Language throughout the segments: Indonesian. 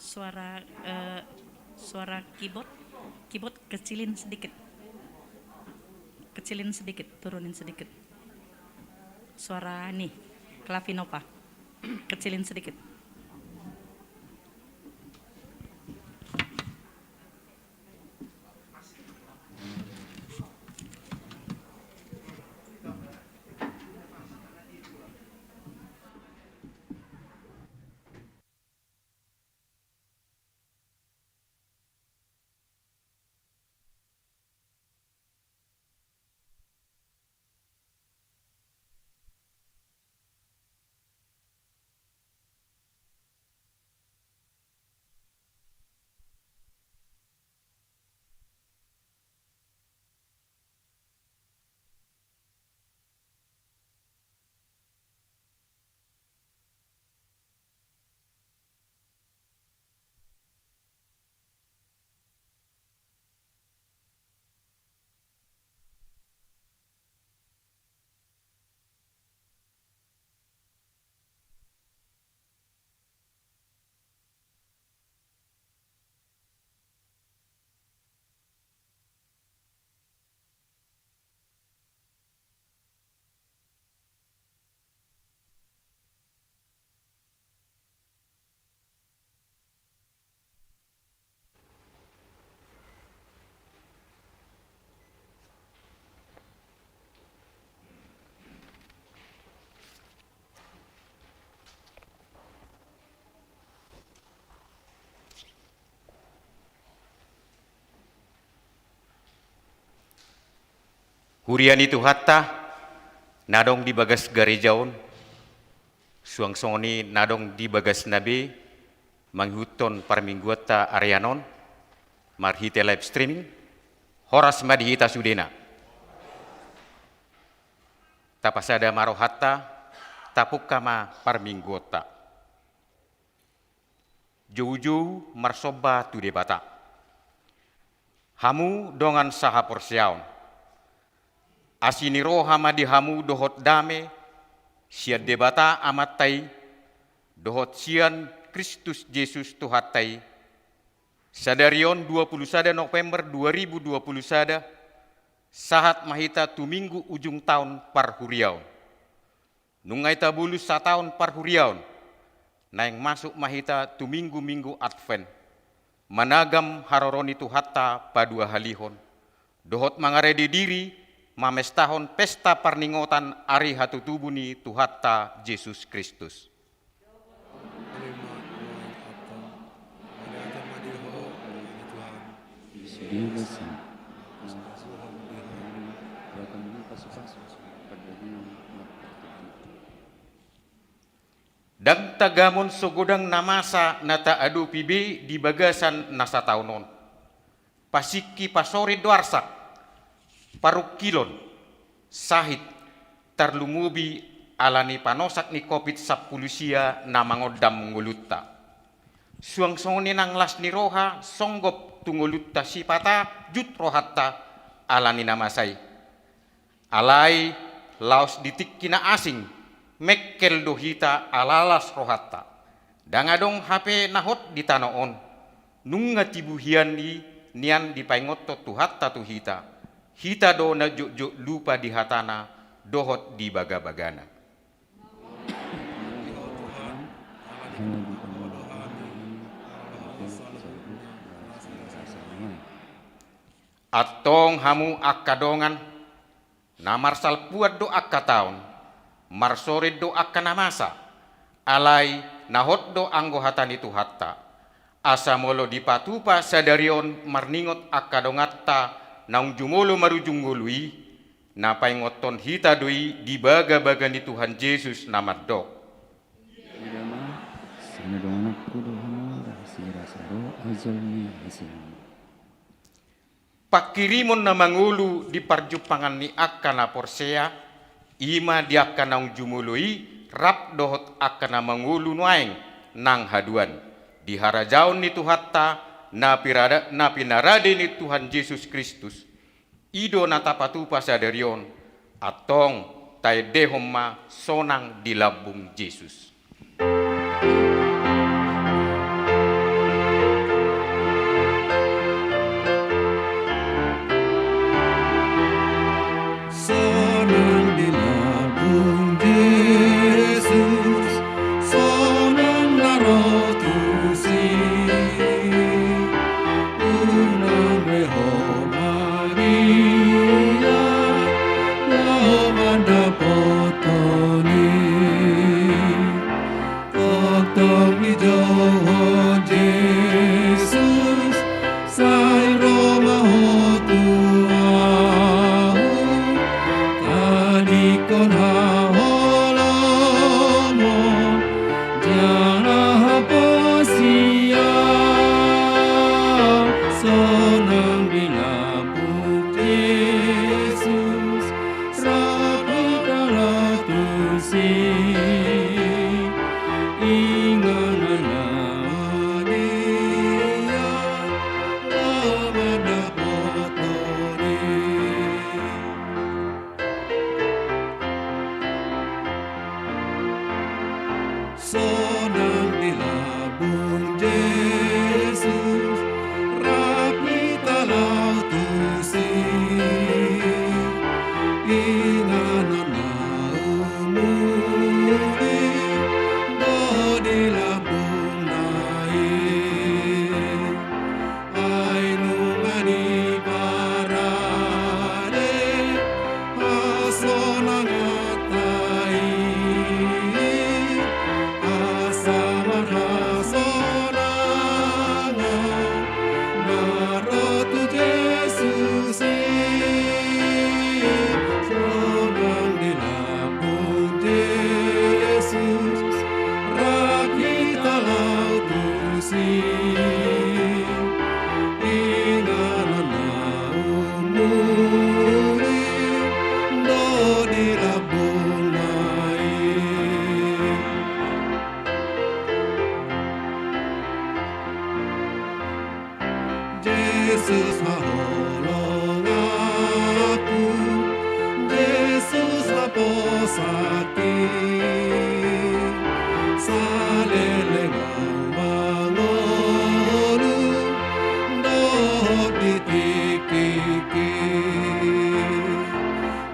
Suara suara keyboard, keyboard kecilin sedikit, turunin sedikit. Suara nih, Clavinova, kecilin sedikit. Hurian itu hatta nadong di bagas garejaon suang songoni nadong di bagas nabe manghuton parmingguata arianon marhite live streaming horas madihita sudena tapasada maro hatta tapuk kama parmingguata jauh-jauh marsoba tu debata hamu dongan saha porsiaon asiniro hamadi hamu dohot dame siad debata amatai dohot sian Kristus Yesus tuhatai sadarion 21 November 2020 sada sahat mahita tu minggu ujung tahun parhuriaun nungai tabulus satahun parhuriaun naing masuk mahita tu minggu Advent managam haroroni tu hatta padua halihon dohot mangaredi diri mames tahun pesta parningotan ari hatutubuni tuhatta Yesus Kristus. Dan tagamon sogodang namasa nata adu pibe di bagasan nasa taunon. Pasiki pasori doarsak paruk kilon sahit tarlumubi alani panosak ni COVID-10 na mangodam ngulutta. Suang songoni nang las ni roha songgop tungulutta sipata jut rohatta alani namasai. Alai laos ditik kina asing mekkel dohita alalas rohatta. Dangadong HP nahot di tanoon nunga tibuhian di nian dipaingoto tuhatta tuhita. Hita do na juk lupa di hatana dohot di baga-bagana. Atong hamu akadongan na marsal puat do akataon marsore do akanamasa alai nahot do anggo hatani tu hatta asamolo dipatupa sadarion marningot akadongatta naung jumolo marujunggului napai ngoton hita doi di baga-baga ni Tuhan Yesus namadok. Pakirimon na mangulu di parjupangan ni akana porsea ima di akana naung jumului rap dohot akana mangulu nuaeng nang haduan di harajaon ni tuhatta na pinarade ni Tuhan Yesus Kristus ido natapatu pasadarion atong tay dehomma sonang di labung Yesus. Jesus, sai Roma hotuau, kadikon haholomo, jara posia, sonang bilabuk Jesus, rapi kalatusi, inganan dia, lamada potore. Sonang dilabung Jesus, rapi talau tusi, inganan naumuri, do dilabung naik, ay nungani parade, asonang atai, asamar hasonangan, narotu Jesus, sonang dilabung Jesus, rakita lautusi, inganan naumuri, do dilabung naik. Jesus haholong aku, Jesus haposaki, salelengau mangolu, dohot ditikiki,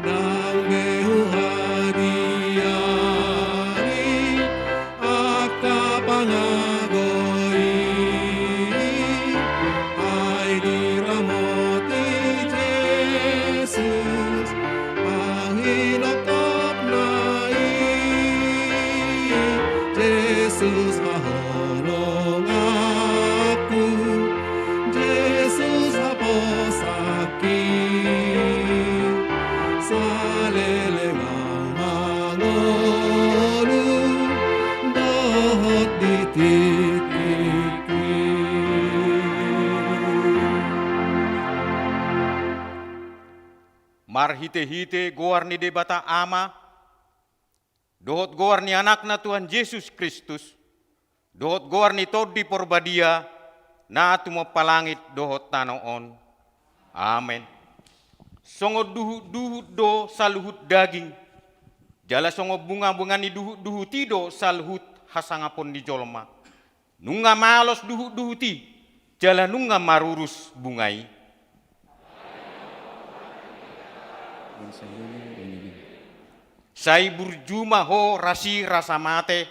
dang behu hari-hari, aka pangagoi, ay diramoti Jesus, ang hinatap nai, Jesus haholong aku, Jesus haposaki, salelengau mangolu, dohot ditikiki. Marhite-hite goar ni debata ama, dohot goar ni anakna Tuhan Yesus Kristus, dohot goar ni todi porbadia, na tumo palangit dohot tanoon. Amen. Songo duhu do saluhut daging, jala songo bunga-bunga ni duhu tido saluhut hasangapon di jolma. Nunga malos duhu ti, jala nunga marurus bungai. Sai burjuma ho rasi rasa mate,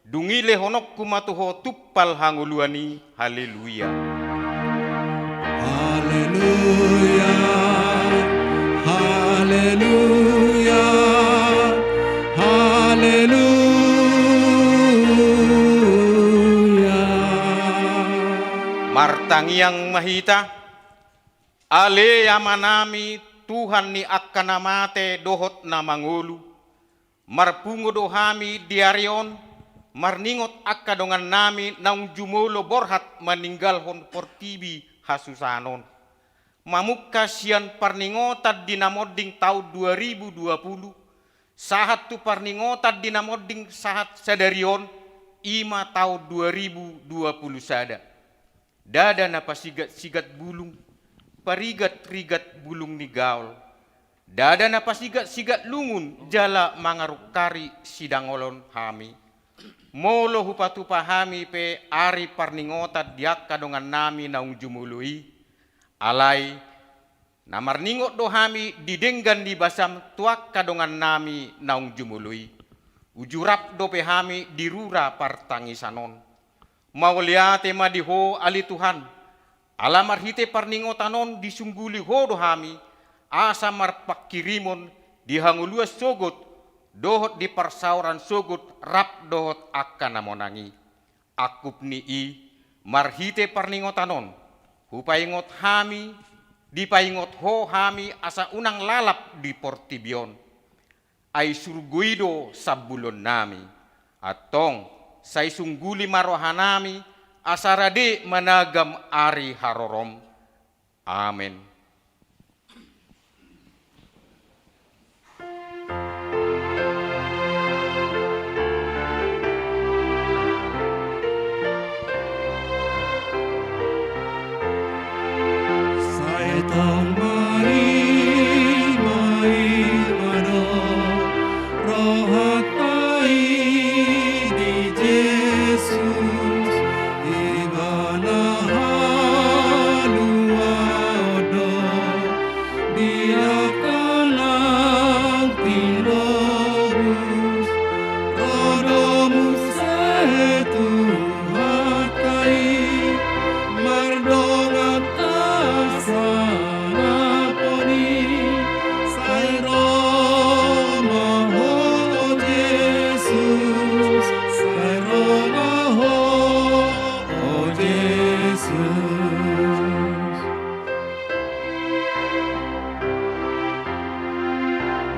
dungile honok kumatuho tuppal hanguluani, haleluya. Haleluya, haleluya, haleluya. Martangiang mahita, ale yamanami Tuhan ni akkana mate dohot na mangulu, marpungo dohami diarion, marningot akka dongan nami naung jumulo borhat meninggalhon portibi hasusanon. Mamukka sian parningotad dinamoding tahun 2020, sahat tu parningotad dinamoding sahat sadarion, ima tahun 2020 sada. Dada na pasigat-sigat bulung, parigat-rigat bulung ni gaul. Dada na pasigat-sigat lungun, jala mangarukari sidangolon hami. Molo hupatupa hami pe ari parningotat diak kadongan nami naung jumului. Alai namarningot do hami didenggan di basam tuak kadongan nami naung jumului. Ujurap do pe hami dirura partangisanon. Mauliate madiho ali Tuhan. Alamar hite parningotanon disungguli hodo hami, asa marpakirimon dihanguluas sogot, dohot di parsauran sogot rap dohot akan namonangi. Akup ni marhite parningotanon, hupaingot hami, dipaingot ho hami asa unang lalap di portibion, ay surguido sabulon nami, atong say sungguli marohanami, asarade managam ari harorom. Amen. Saitong mai mano rohatai di Jesus ibana halua odo dia kanang tinobus rodomus setu hakai mardongat asana poni sai Roma ho Jesus sai Roma ho Jesus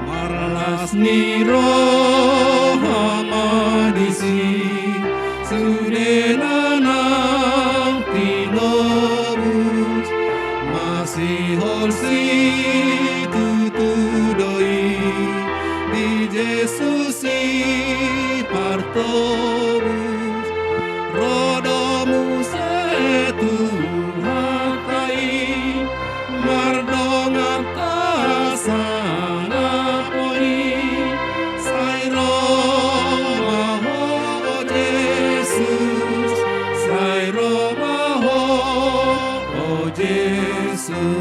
marlas ni roha madisi sudenanang tinobus masih horsi tutudoi di Jesus si partobus rodomus etu hakai mardongat kasana poni sai Roma ho Jesus sai Roma ho Jesus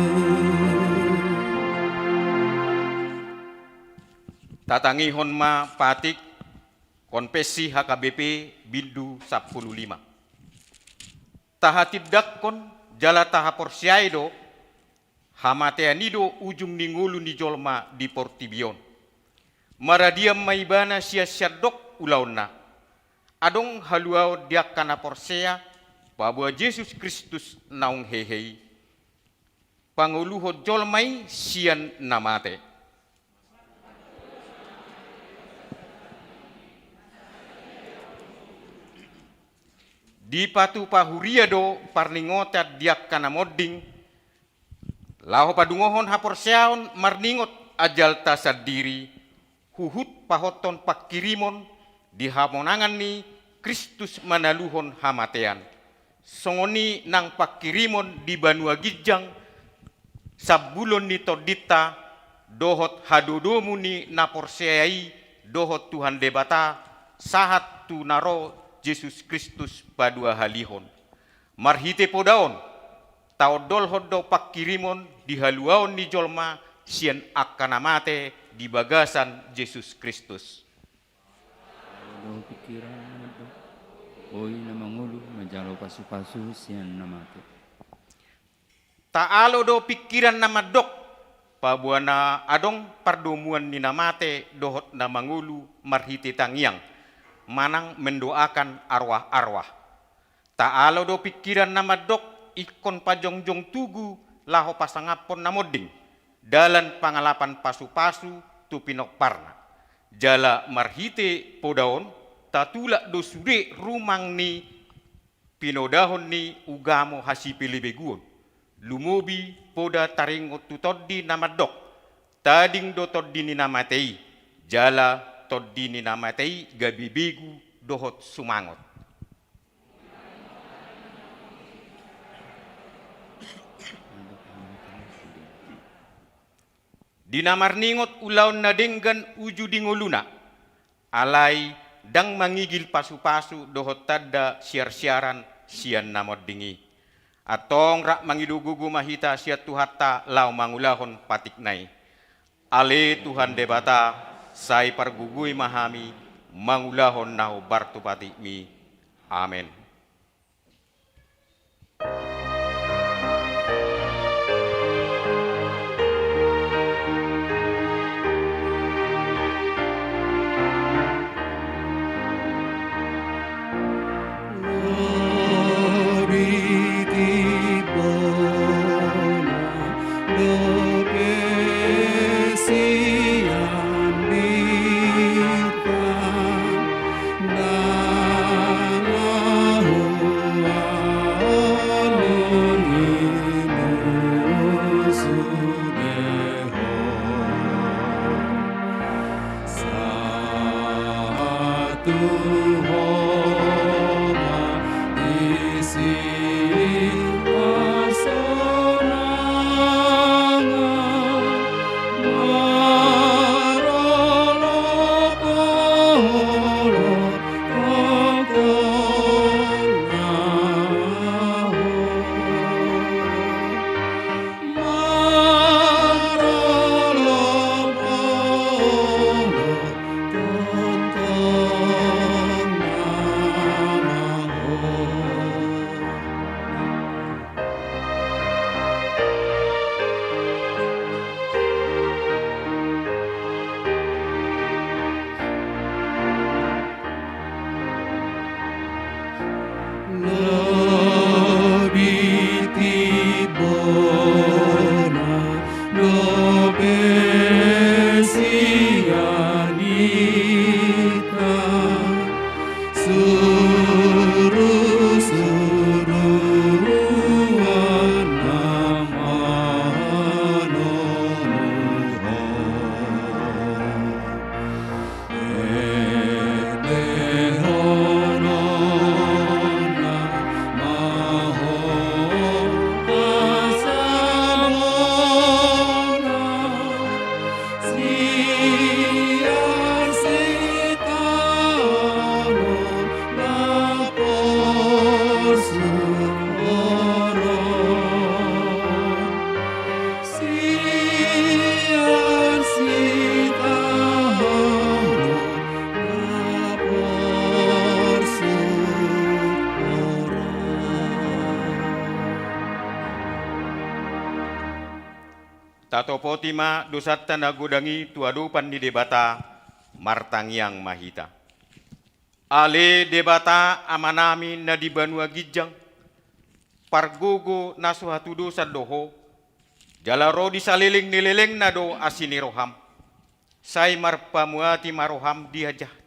Tatangihon ma patik konpesi HKBP Bindu 15. Tahatidak kon jala tahaporsiaido hamateanido ujung ningulu ni jolma di portibion. Maradiam maibana sia syadok ulauna. Adong haluao diak kana porsea bahwa Yesus Kristus naung hehei. Panguluho jolmai sian namate. Di patu pahuriado parningotat diak kana modding laho padungohon haporseaon marningot ajal tasadiri huhut pahoton pakirimon di hamonangan ni Kristus manaluhon hamatean songoni nang pakirimon di Banua Gijang sabulon ni todita dohot hadodomu ni naporseai dohot Tuhan debata sahat tu naro Yesus Kristus badua halihon. Marhite podaon, taodol hoddo pakirimon di haluaon ni jolma sian akanamate di bagasan Yesus Kristus. Olo pikiran do, oi na mangulu majalo pasu-pasu sian namate. Taalo do pikiran na madok, pabuana adong pardomuan ni namate dohot na mangulu marhite tangiang. Manang mendoakan arwah-arwah. Taalo do pikiran nama dok ikon pajongjong tugu laho pasangapon namoding. Dalan pangalapan pasu-pasu tu pinok parna. Jala marhite podaon tatulak do sude rumang ni pinodahon ni ugamo hasipilibeguon. Lumobi poda taringot tu toddi nama dok. Tading do toddi ni namatei. Jala toddi ni namatei gabibigu dohot sumangot. Dinamarningot ulaon na denggan uju dingoluna. Alay dang mangigil pasu-pasu dohot tadda siar-siaran sian namod dingi. Atong rak mangidugugu mahita siat tuhatta lau mangulahon patiknai. Ale Tuhan debata sai pargugui mahami mangulahon naho bartupati mi. Amen. Tato potima dosatta nagodangi tuadupan di debata martangiang mahita. Ale debata amanami na di banua gijang, pargogo nasuhatu dosa doho, jalaro di saliling nileleng na do asiniroham, say marpamuati maroham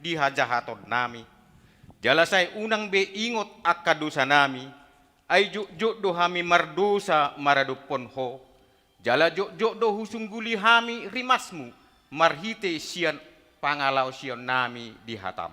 dihajahaton nami, jala say unang be ingot akadosa nami, ay juk do hami mardosa maradupon ho, jala juk do husungguli hami rimasmu, marhite sian pangalaw sian nami dihatam.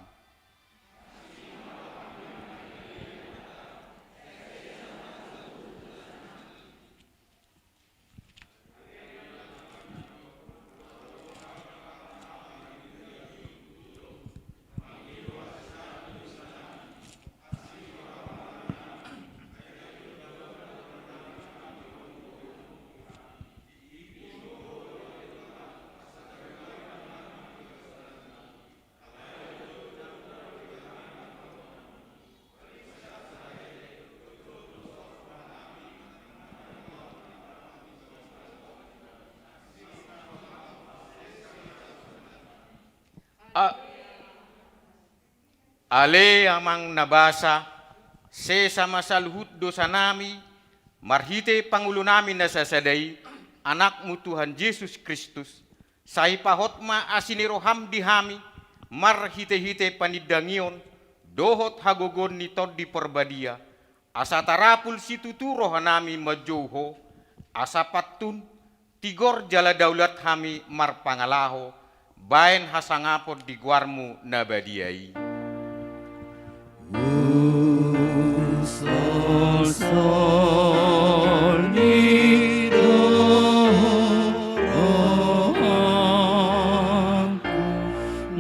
Ale amang nabasa, se sama saluhut dosa nami, marhite pangulo namin na sasaday, anakmu Tuhan Yesus Kristus, say pahotma asiniroham dihami, marhite-hite panidangion, dohot hagogon ni Tod di Porbadia, asa tarapul situturo hanami majoho, asa patun, tigor jala daulat hami marpangalaho, bain hasangapod di guarmu nabadiai. Sol, sol, ni, do, roham,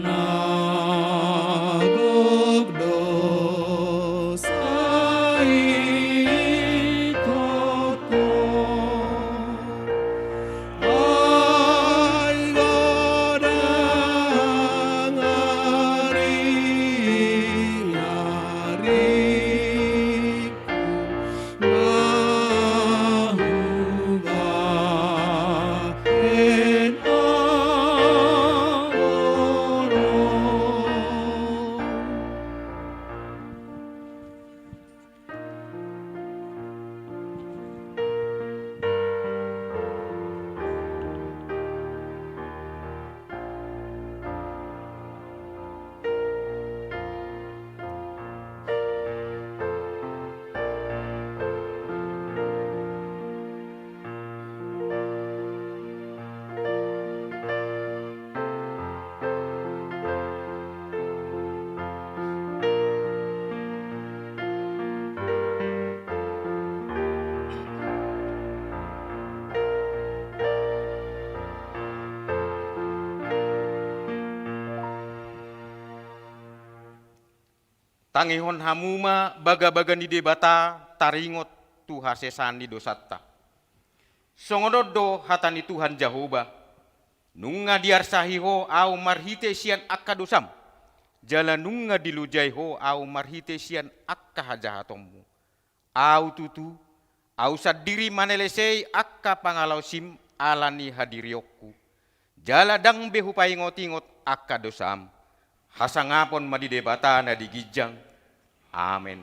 nagog, do, sai, toto, ay, godang, ari, Tangihon hamuma baga-baga ni debata taringot tuha sesani dosatta. Songododo hatani Tuhan Jahoba. Nunga diarsahiho au marhite sian akka dosam. Jala nunga dilujaiho au marhite sian akka hajahatommu. Au tutu, au sadiri manelesei akka pangalau sim alani hadiriokku. Jala dang behu paingot-ingot akka dosam. Hasangapon madidebata na digijang. Amen.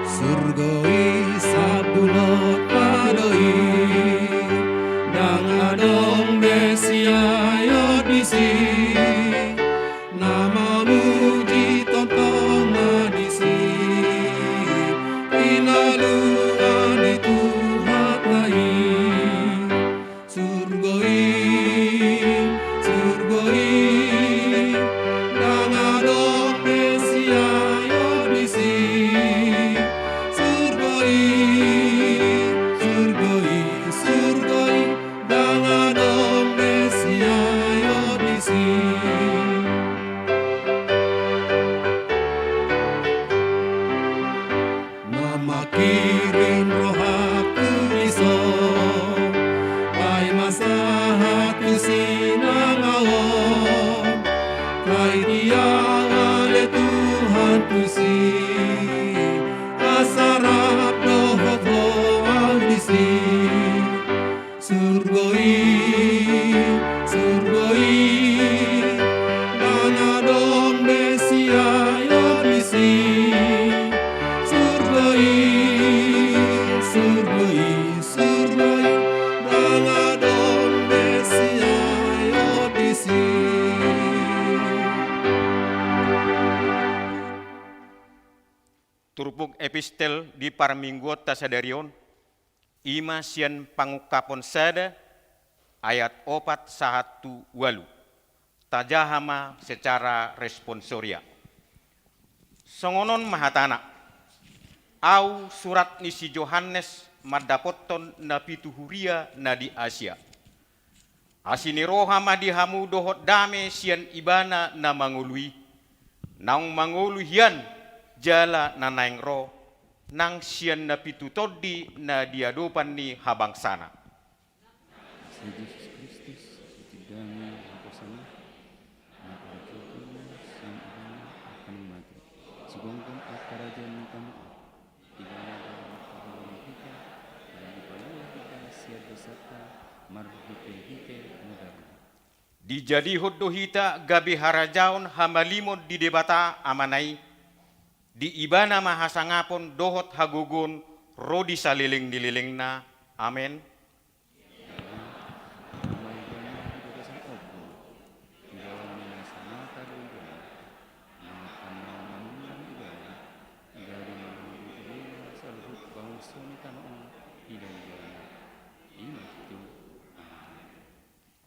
Surgoi sabdulot padoi, dang adong Mesia yodisi, namamu jitontong madisi, inal epistel di parmingguot tasadarion, ima sian pangukapon sada, ayat 4:1-8. Tajahama secara responsoria. Songonon mahatana, au surat ni si Johannes madapoton na pituhuria na di Asia. Asini roha madi hamu dohot dame sian ibana na mangului, naung mangului hian jala na naing ro, nang sian na pitutodi na diadopan ni habangsana. Si Yesus Kristus, tidaknya aku sana, maka kita siang ibana akan mati. Si gonggong kerajaan kamu, ibana dalam kehidupan kita, dan ibana kita siap beserta marhute hite negara. Dijadi hoddo hita gabi harajaon hamalimod di debata amanai, di ibana mahasangapon dohot hagugun rodi saliling dililingna. Amen.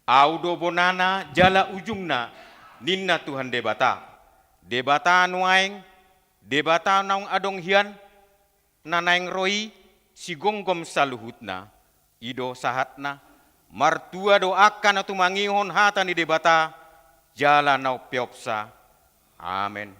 Audo bonana jala ujungna ninna Tuhan debata. Debata nuaing, debata naung adong hian, nanaing roi si gonggom saluhutna, ido sahatna, martua doakan atu mangihon hata ni debata, jala nau peopsa. Amen.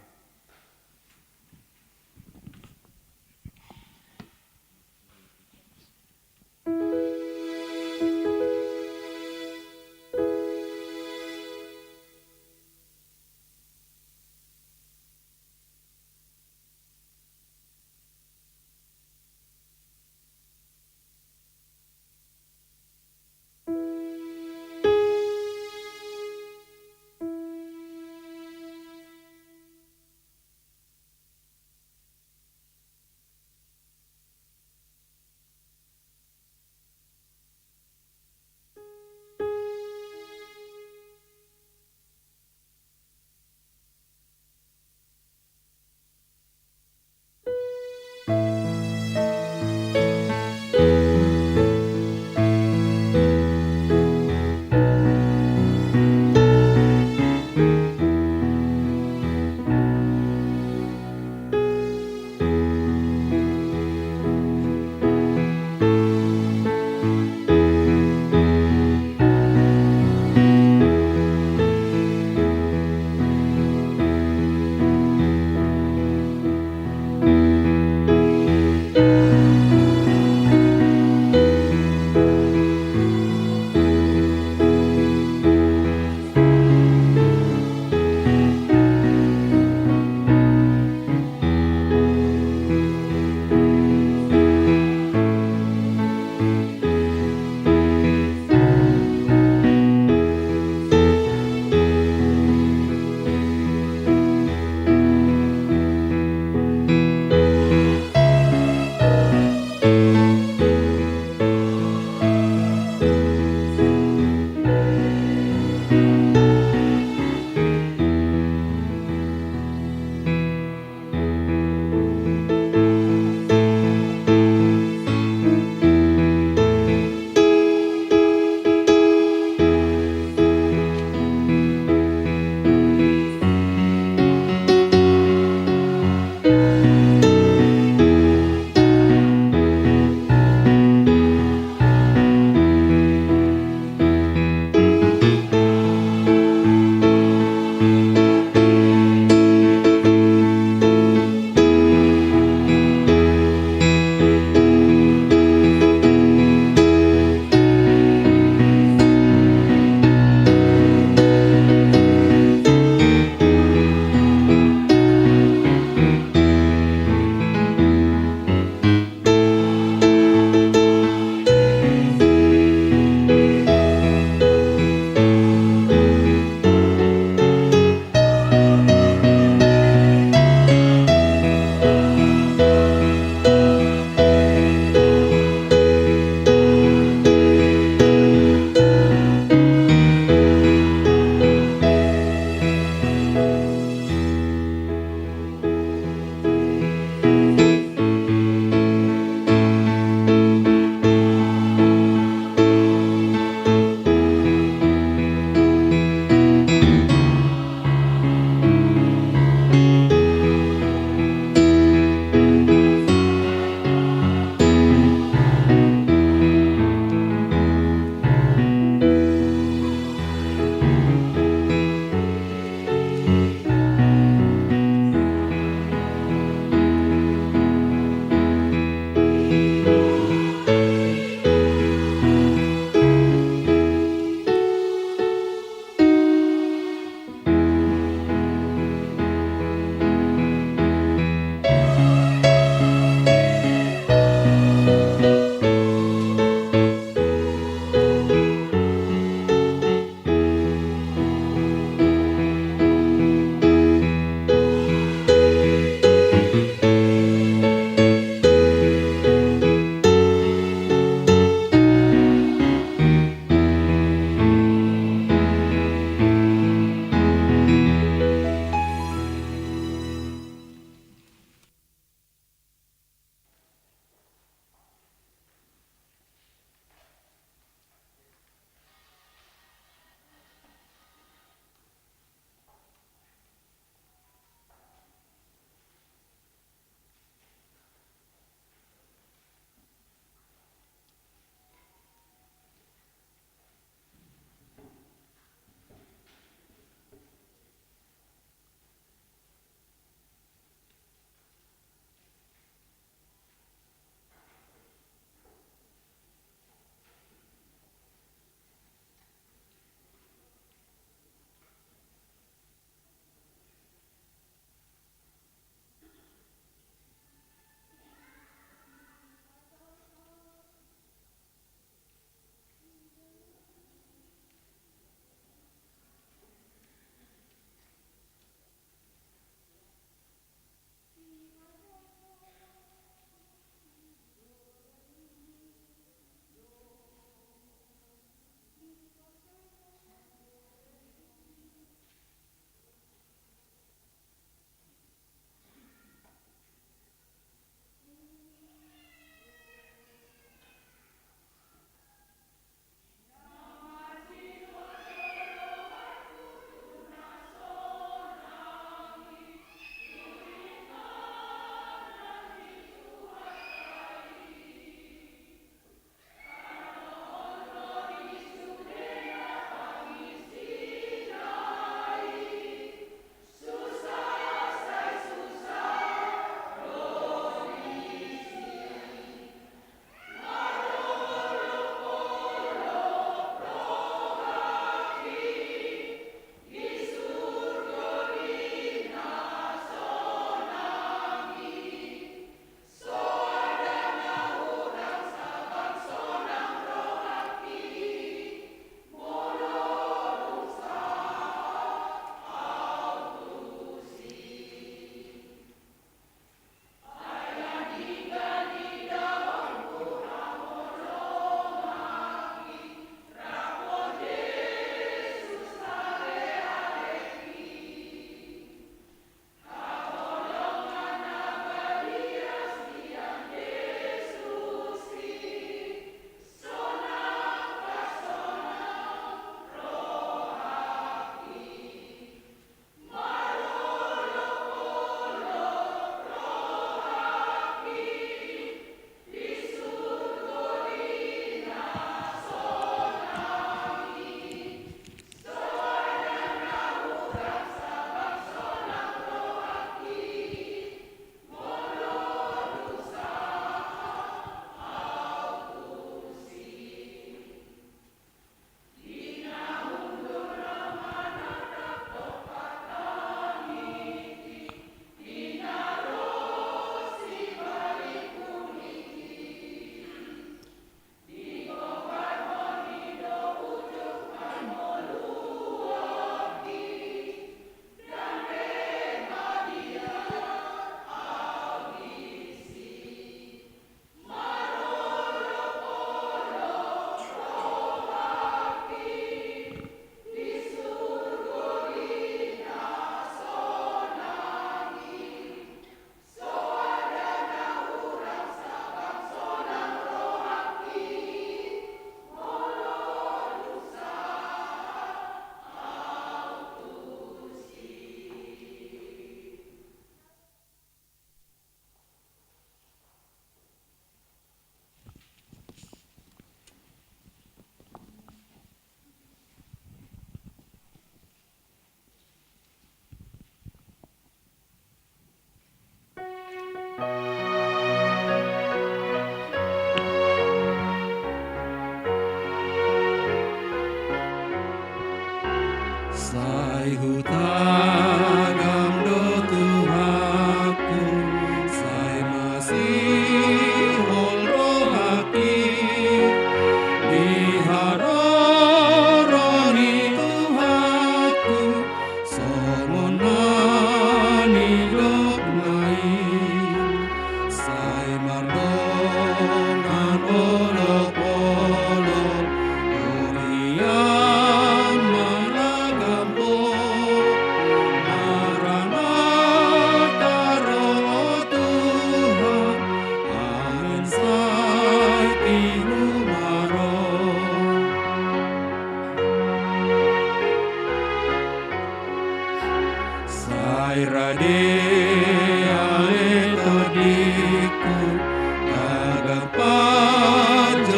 ade ale todiku kagang panjonai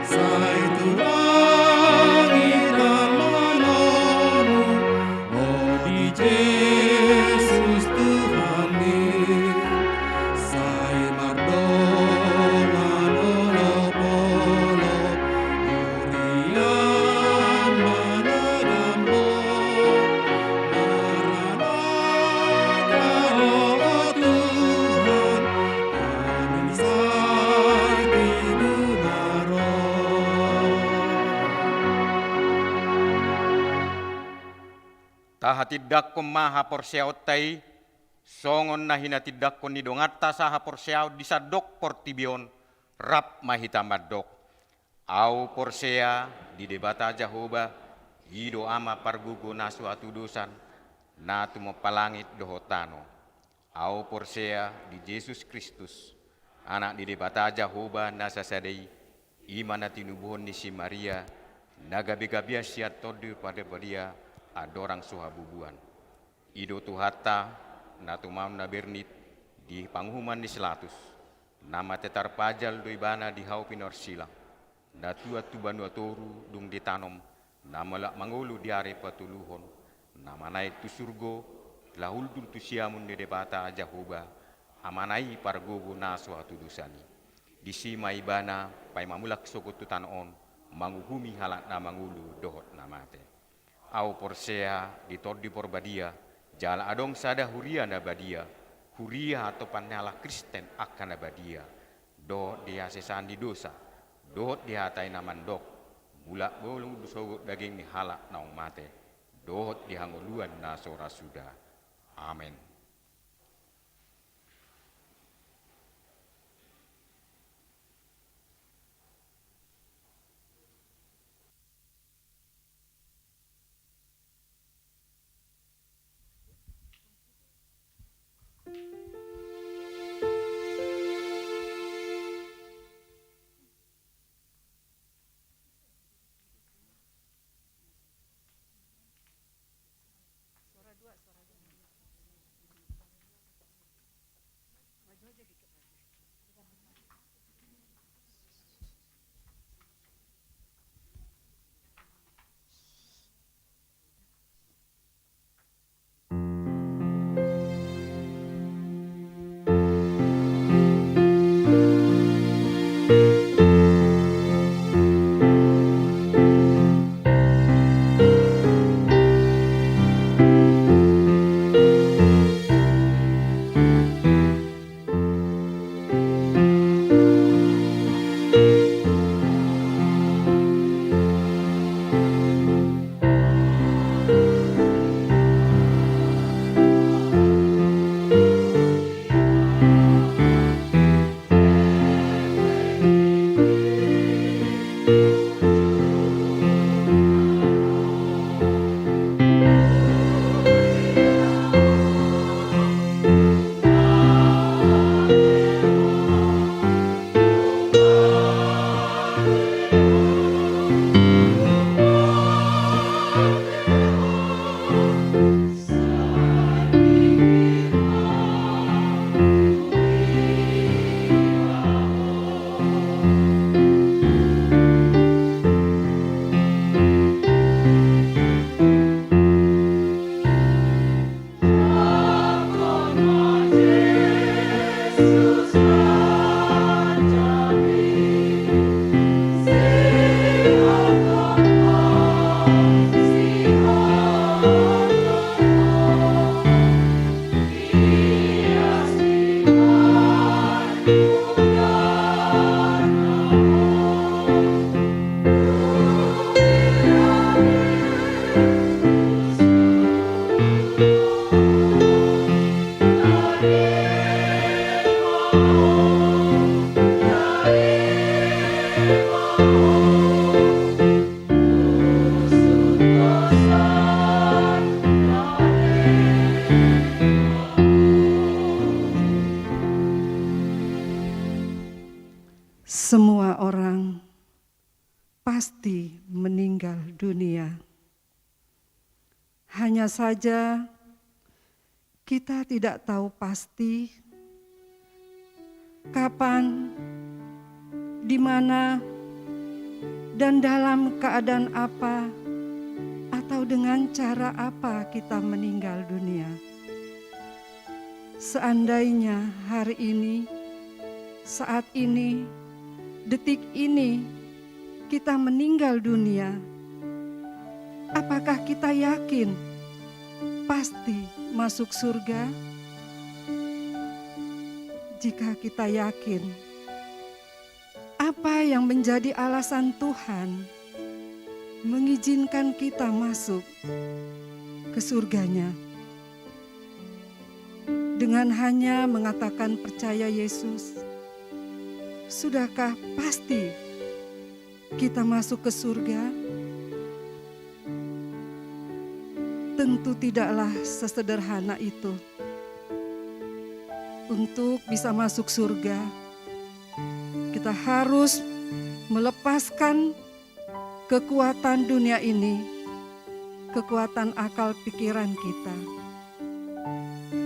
sai tulangi tamanomu oh di Yesus Tuhani sai mardongan olopolo urian managambo maranatha oh Tuhan amin sai tinugaro. Tahatidak ko maha porsiaw tay, songon na hinatidak ko ni dongata saha porsiaw disadok portibion, rap mahitamadok. Au porsea di debata Jehovah, hido ama pargugo na suatu dosan, na tumapalangit dohotano. Au porsea di Yesus Kristus, anak di debata Jehovah na sasadai, iman na tinubuhon ni si Maria, nagabi-gabiya siya todir pada dia, adorang suhabubuan. Ido tuhata na tumam na bernit di panghuman ni selatus. Nama tetar pajal do ibana di hau pinor silang. Na tua tubanua toru dung ditanom. Nama lak mangulu diare patuluhon. Nama naik tu surgo lahul dul tu siamun de debata Jehovah. Amanai pargogo na suatu dosani. Di sima ibana pai mamulak sokot tu tanon. Manguhumi halak na mangulu dohot namate. Au porsea ditordi porbadia, jala adong sada huria na badia, huria atau panala Kristen akan na badia, do dia sesandi dosa, do dia hatai naman dok, bulak bolong dusogot daging ni halak naung mate, do dia hangoluan na sora sudah. Amin. Semua orang pasti meninggal dunia. Hanya saja kita tidak tahu pasti kapan, di mana, dan dalam keadaan apa, atau dengan cara apa kita meninggal dunia. Seandainya hari ini, saat ini, detik ini, kita meninggal dunia, apakah kita yakin pasti masuk surga? Jika kita yakin, apa yang menjadi alasan Tuhan mengizinkan kita masuk ke surganya? Dengan hanya mengatakan percaya Yesus, sudahkah pasti kita masuk ke surga? Tentu tidaklah sesederhana itu. Untuk bisa masuk surga, kita harus melepaskan kekuatan dunia ini, kekuatan akal pikiran kita,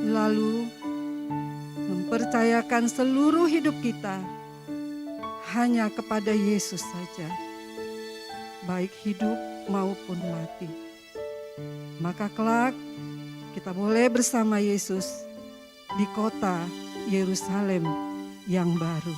lalu mempercayakan seluruh hidup kita hanya kepada Yesus saja, baik hidup maupun mati. Maka kelak kita boleh bersama Yesus di kota Yerusalem yang baru.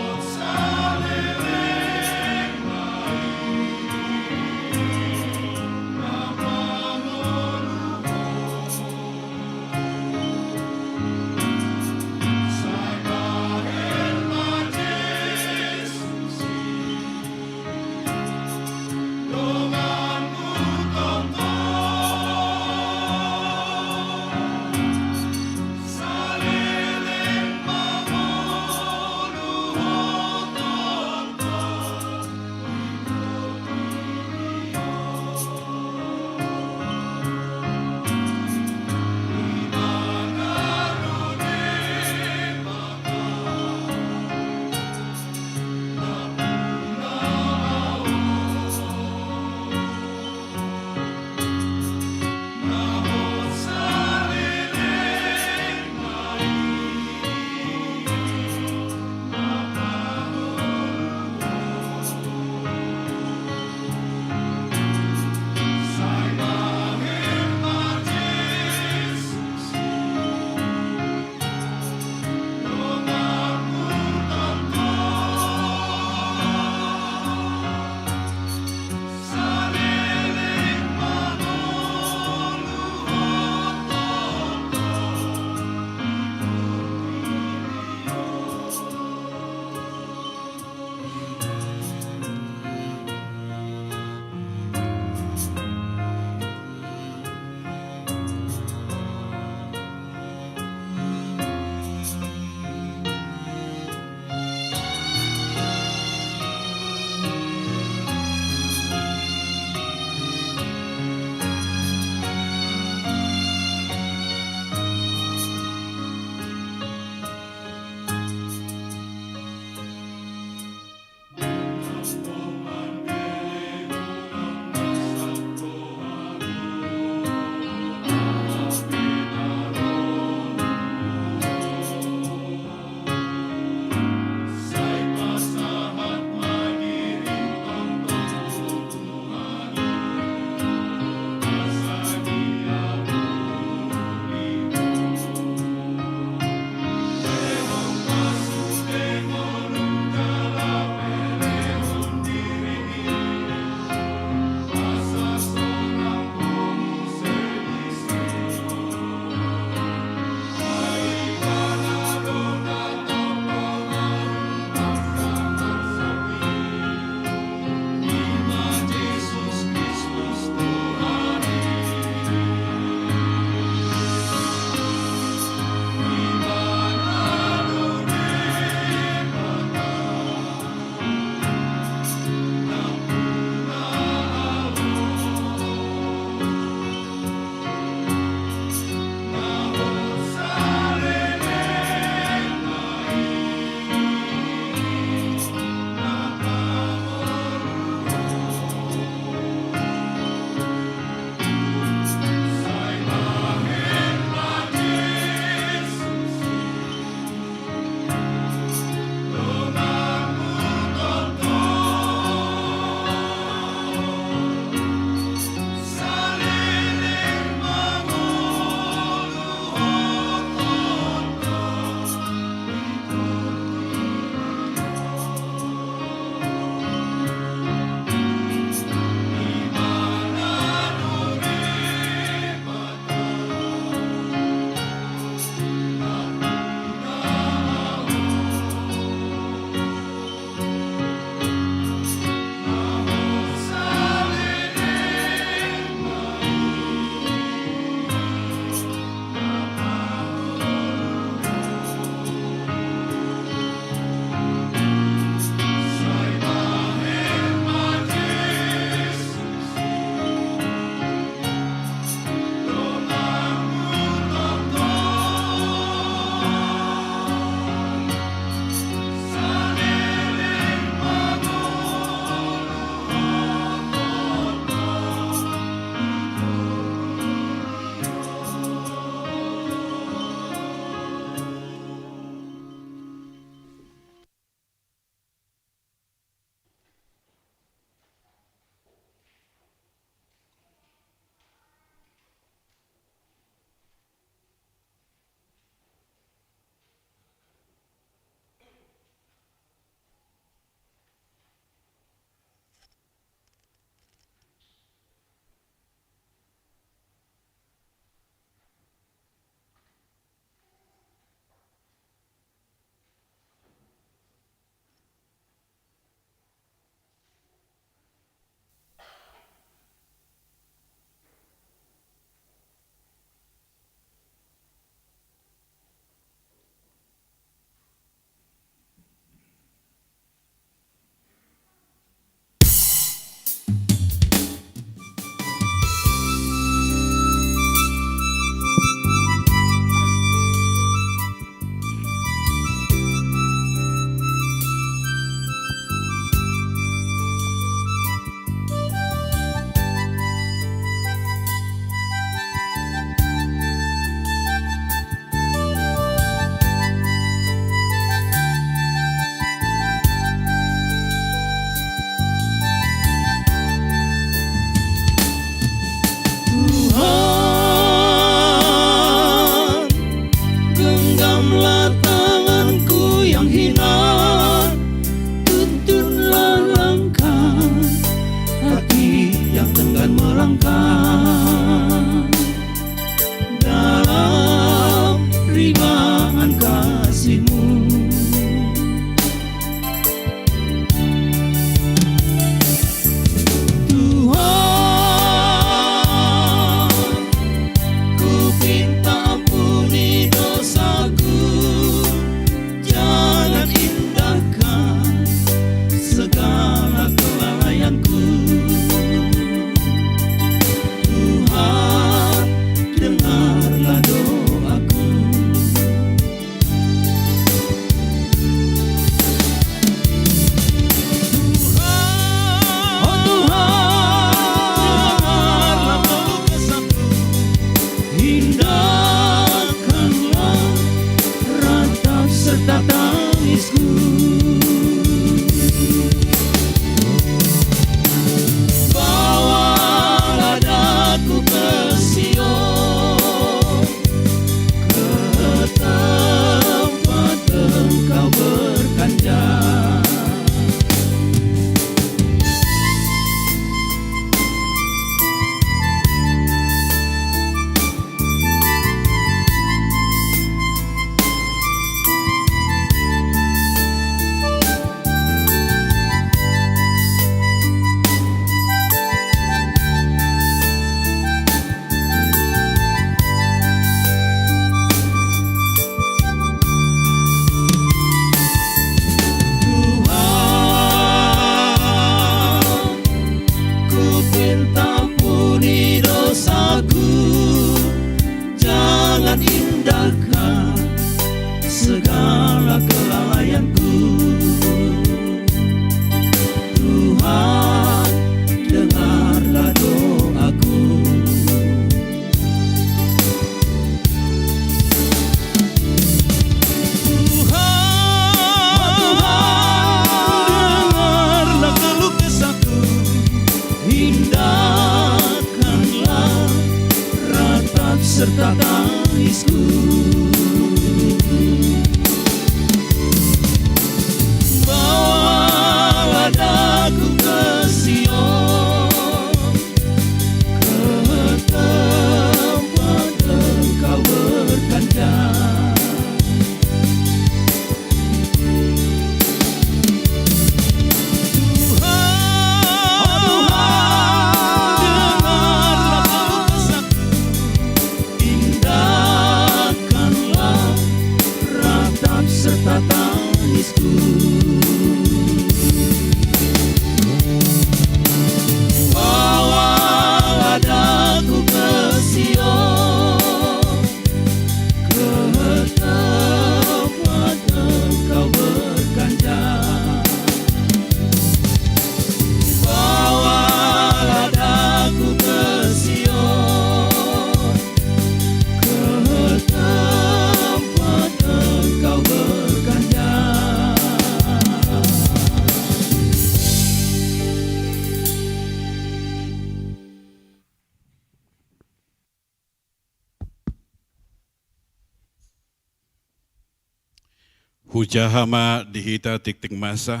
Hujahama dihita tiktik masa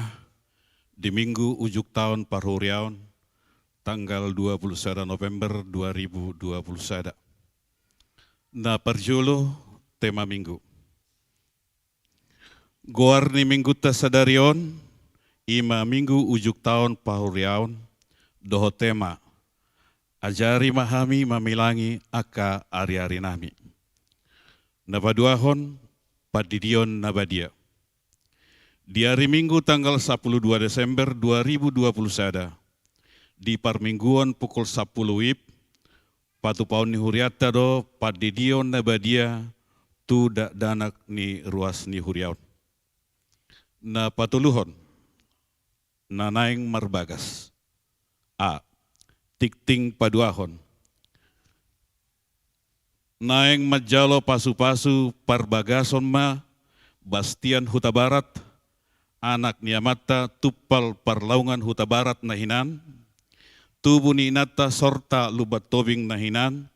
di minggu ujuk tahun Parhuriaun tanggal 21 November 2021. Na perjulu tema minggu. Goar ni minggu tasadarion ima minggu ujuk tahun Parhuriaun doho tema ajari mahami mamilangi aka ari-ari nami. Nabaduahon padidion nabadia. Di hari Minggu tanggal 12 Desember 2021, di parmingguan pukul 10 WIB, patu paun ni huriata do padidion nabadia tu danak ni ruas ni huriaun. Na patuluhon, na naing marbagas. A. Tikting paduahon. Naing majalo pasu-pasu parbagason ma Bastian Huta Barat, anak niamata tupal parlaungan Huta Barat nahinan, tubuh ni inata sorta lubat tobing nahinan,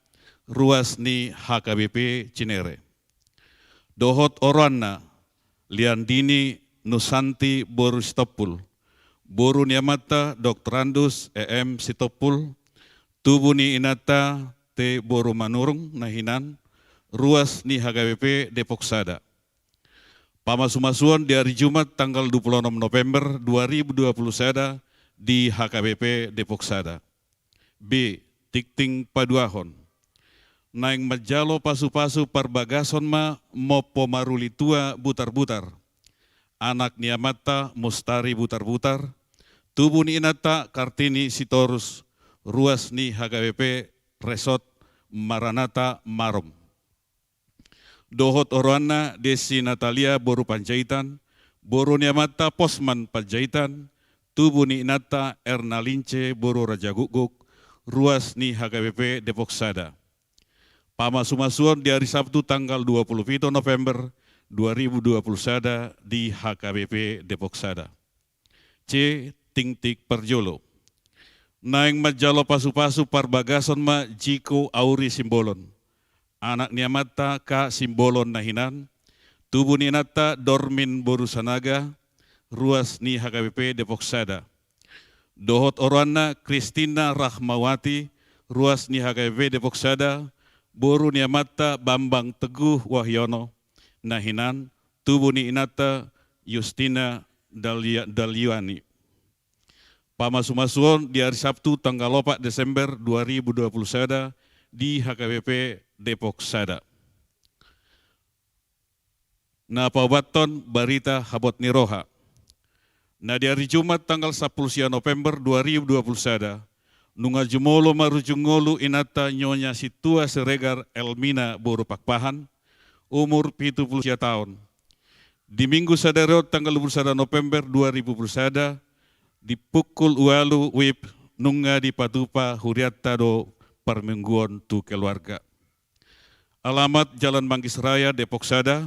ruas ni HKBP Cinere. Dohot orana, Liandini Nusanti Boru Sitopul, Boru niamata Doktorandus EM Sitopul, tubuh ni inata T Boru Manurung nahinan, ruas ni HKBP Depok Sada. Pamasumasuan di hari Jumat tanggal 26 November 2021 di HKBP Depok Sada. B. Tikting paduahon. Naing majalo pasu-pasu parbagason ma mopo marulitua butar-butar. Anak niamata mustari butar-butar. Tubuh ni inata Kartini Sitorus. Ruas ni HKBP Resort Maranata Marom. Dohot Oroana Desi Natalia Boru Panjaitan, Boru Niamata Posman Panjaitan, tubuh ni inata Ernalince Boru Raja Guguk, ruas ni HKBP Depok Sada. Pamasumasuan di hari Sabtu tanggal 27 November 2021 di HKBP Depok Sada. C. Tingtik Perjolo. Naing majalo pasu-pasu parbagason ma Jiko Auri Simbolon. Anak niamata ka Simbolon nahinan, tubuh ni inata Dormin Borusanaga, ruas ni HKBP Depok Sada. Dohot orana Kristina Rahmawati, ruas ni HKBP Depok Sada, Boru niamata Bambang Teguh Wahyono, nahinan, tubuh ni inata Justina Dalyuani. Pamasumasuan di hari Sabtu tanggal 4 Desember 2021 di HKBP Depok Sada. Na paubaton barita habot ni roha. Na di hari Jumat tanggal 10 November 2021, nunga jumolo marujungolu inata nyonya situa seregar Elmina Boru Pakpahan, umur 70 tahun. Di minggu sadarot tanggal 21 November 2021, di pukul ualu wib nunga di patupa huriata do parmingguan tu keluarga. Alamat Jalan Manggis Raya Depok Sada,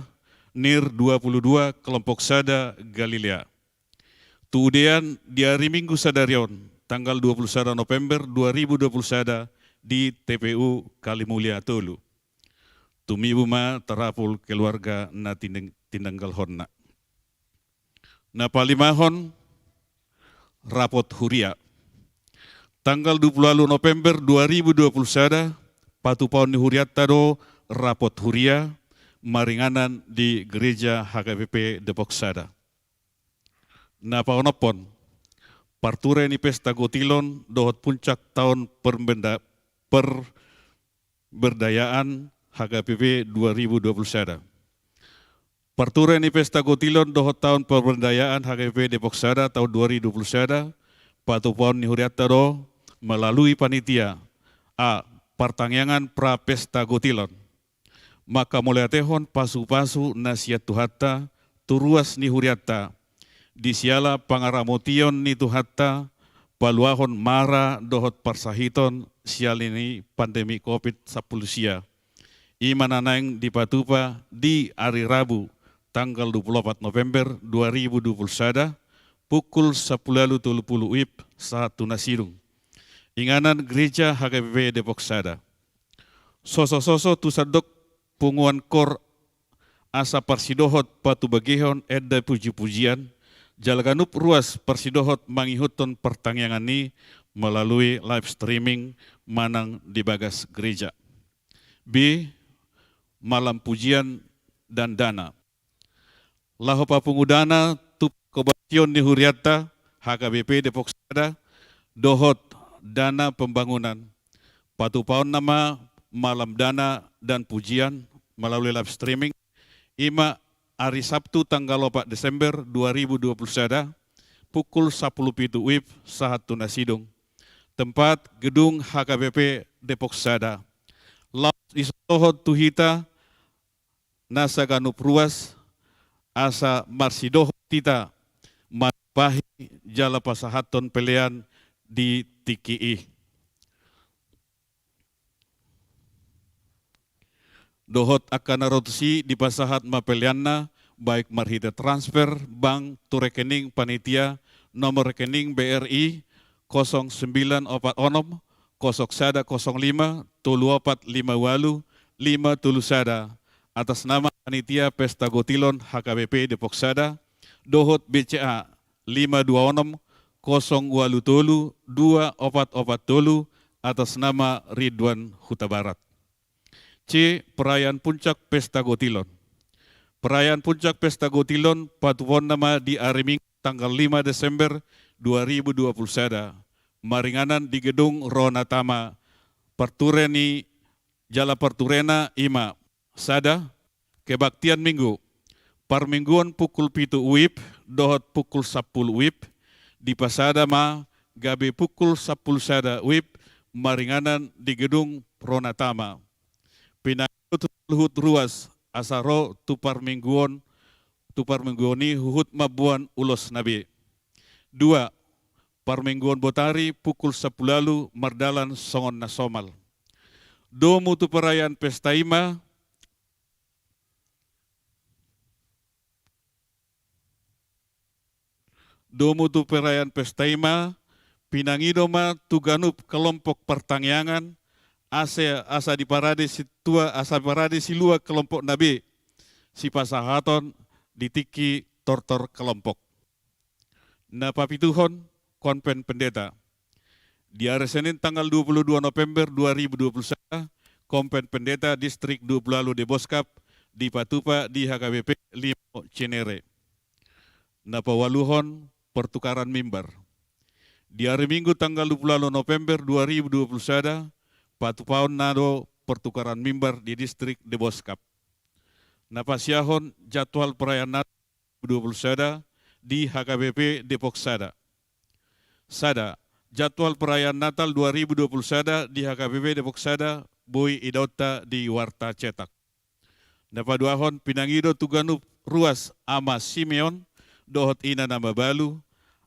NIR 22 Kelompok Sada Galilea. Kemudian di hari Minggu Sadarion tanggal 21 November 2021 di TPU Kalimulia Tolu. Tumi buma terapul keluarga na tinanggal honna. Na palimahon rapot huria. Tanggal 20 November 2021 patu paun ni huriata do rapot huria maringanan di gereja HKBP Depok Sada. Na paunapon parture ni pesta gotilon dohot puncak tahun pemberdayaan HKBP 2021. Parture ni pesta gotilon dohot tahun pemberdayaan HKBP Depok Sada tahun 2021 patu paun ni huriata do melalui panitia A. Pertangyangan pra pesta gotilon. Maka mulai tehon pasu-pasu nasiat tuhata turuas ni huriata. Disiala pangaramotion ni tuhata paluahon mara dohot parsahiton sial ini pandemi COVID-19. Imananaing dipatupa di hari Rabu tanggal 24 November 2021 pukul 10.30 WIB satu Nasirung. Inganan gereja HKBP Depok Sada. Soso-soso tu sadok punguan kor asa persidohot patu bagihon edda puji-pujian, jalganup ruas persidohot mangihuton pertanyaan ini melalui live streaming manang di bagas gereja. B. Malam pujian dan dana. Laho papungudana tup kebaktion di Huriata, HKBP Depok Sada, dohot dana pembangunan. Patupaon nama malam dana dan pujian melalui live streaming. Ima hari Sabtu tanggal 4 Desember 2021 pukul 10 pitu WIB sahat tunasidung. Tempat gedung HKBP Depok Sada. Laut isotohot tuhita nasa ganup ruas asa marsidohot tita mapahi jala pasahaton pelean di TKI. Dohot akan narotusi di pasahat mapelianna baik marhita transfer bank tu rekening panitia nomor rekening BRI 0946 0105 2458 5 atas nama panitia Pesta Gotilon HKBP Depok Sada, dohot BCA 526 083 2440 atas nama Ridwan Huta Barat. C. Perayaan Puncak Pesta Gotilon. Perayaan Puncak Pesta Gotilon patuhon nama di hari Minggu tanggal 5 Desember 2021. Maringanan di gedung Ronatama Pertureni Jala Perturena Ima Sada, kebaktian minggu, parmingguan pukul 7 WIB, dohot pukul 10 WIB, di pasada ma gabe pukul 10 sada WIB, maringanan di gedung Ronatama. Pinakut luhut ruas asaro tu parmingguan ni huhut mabuan ulos nabi. 2. Parmingguan Botari pukul 10 lalu mardalan songon nasomal. Domu tu perayaan pesta ima, domu tu perayaan pesta ima, pinangidoma tu ganup kelompok pertangyangan, asa diparade si lua kelompok nabi, si pasahaton ditiki tortor kelompok. Na papituhon konven pendeta. Di hari Senin tanggal 22 November 2021, konven pendeta distrik 20 lalu de Boskap di Patupa di HKBP Limo Cinere. Na pawaluhon pertukaran mimbar. Di hari Minggu tanggal 20 November 2021, patupaon nado pertukaran mimbar di distrik de Boskap. Na pasiahon jadwal perayaan Natal 2021 di HKBP Depok Sada. Sada, jadwal perayaan Natal 2021 di HKBP Depok Sada, Boy Idota di Warta Cetak. Na paduahon pinangido tuganup ruas ama Simeon, dohot ina nama balu,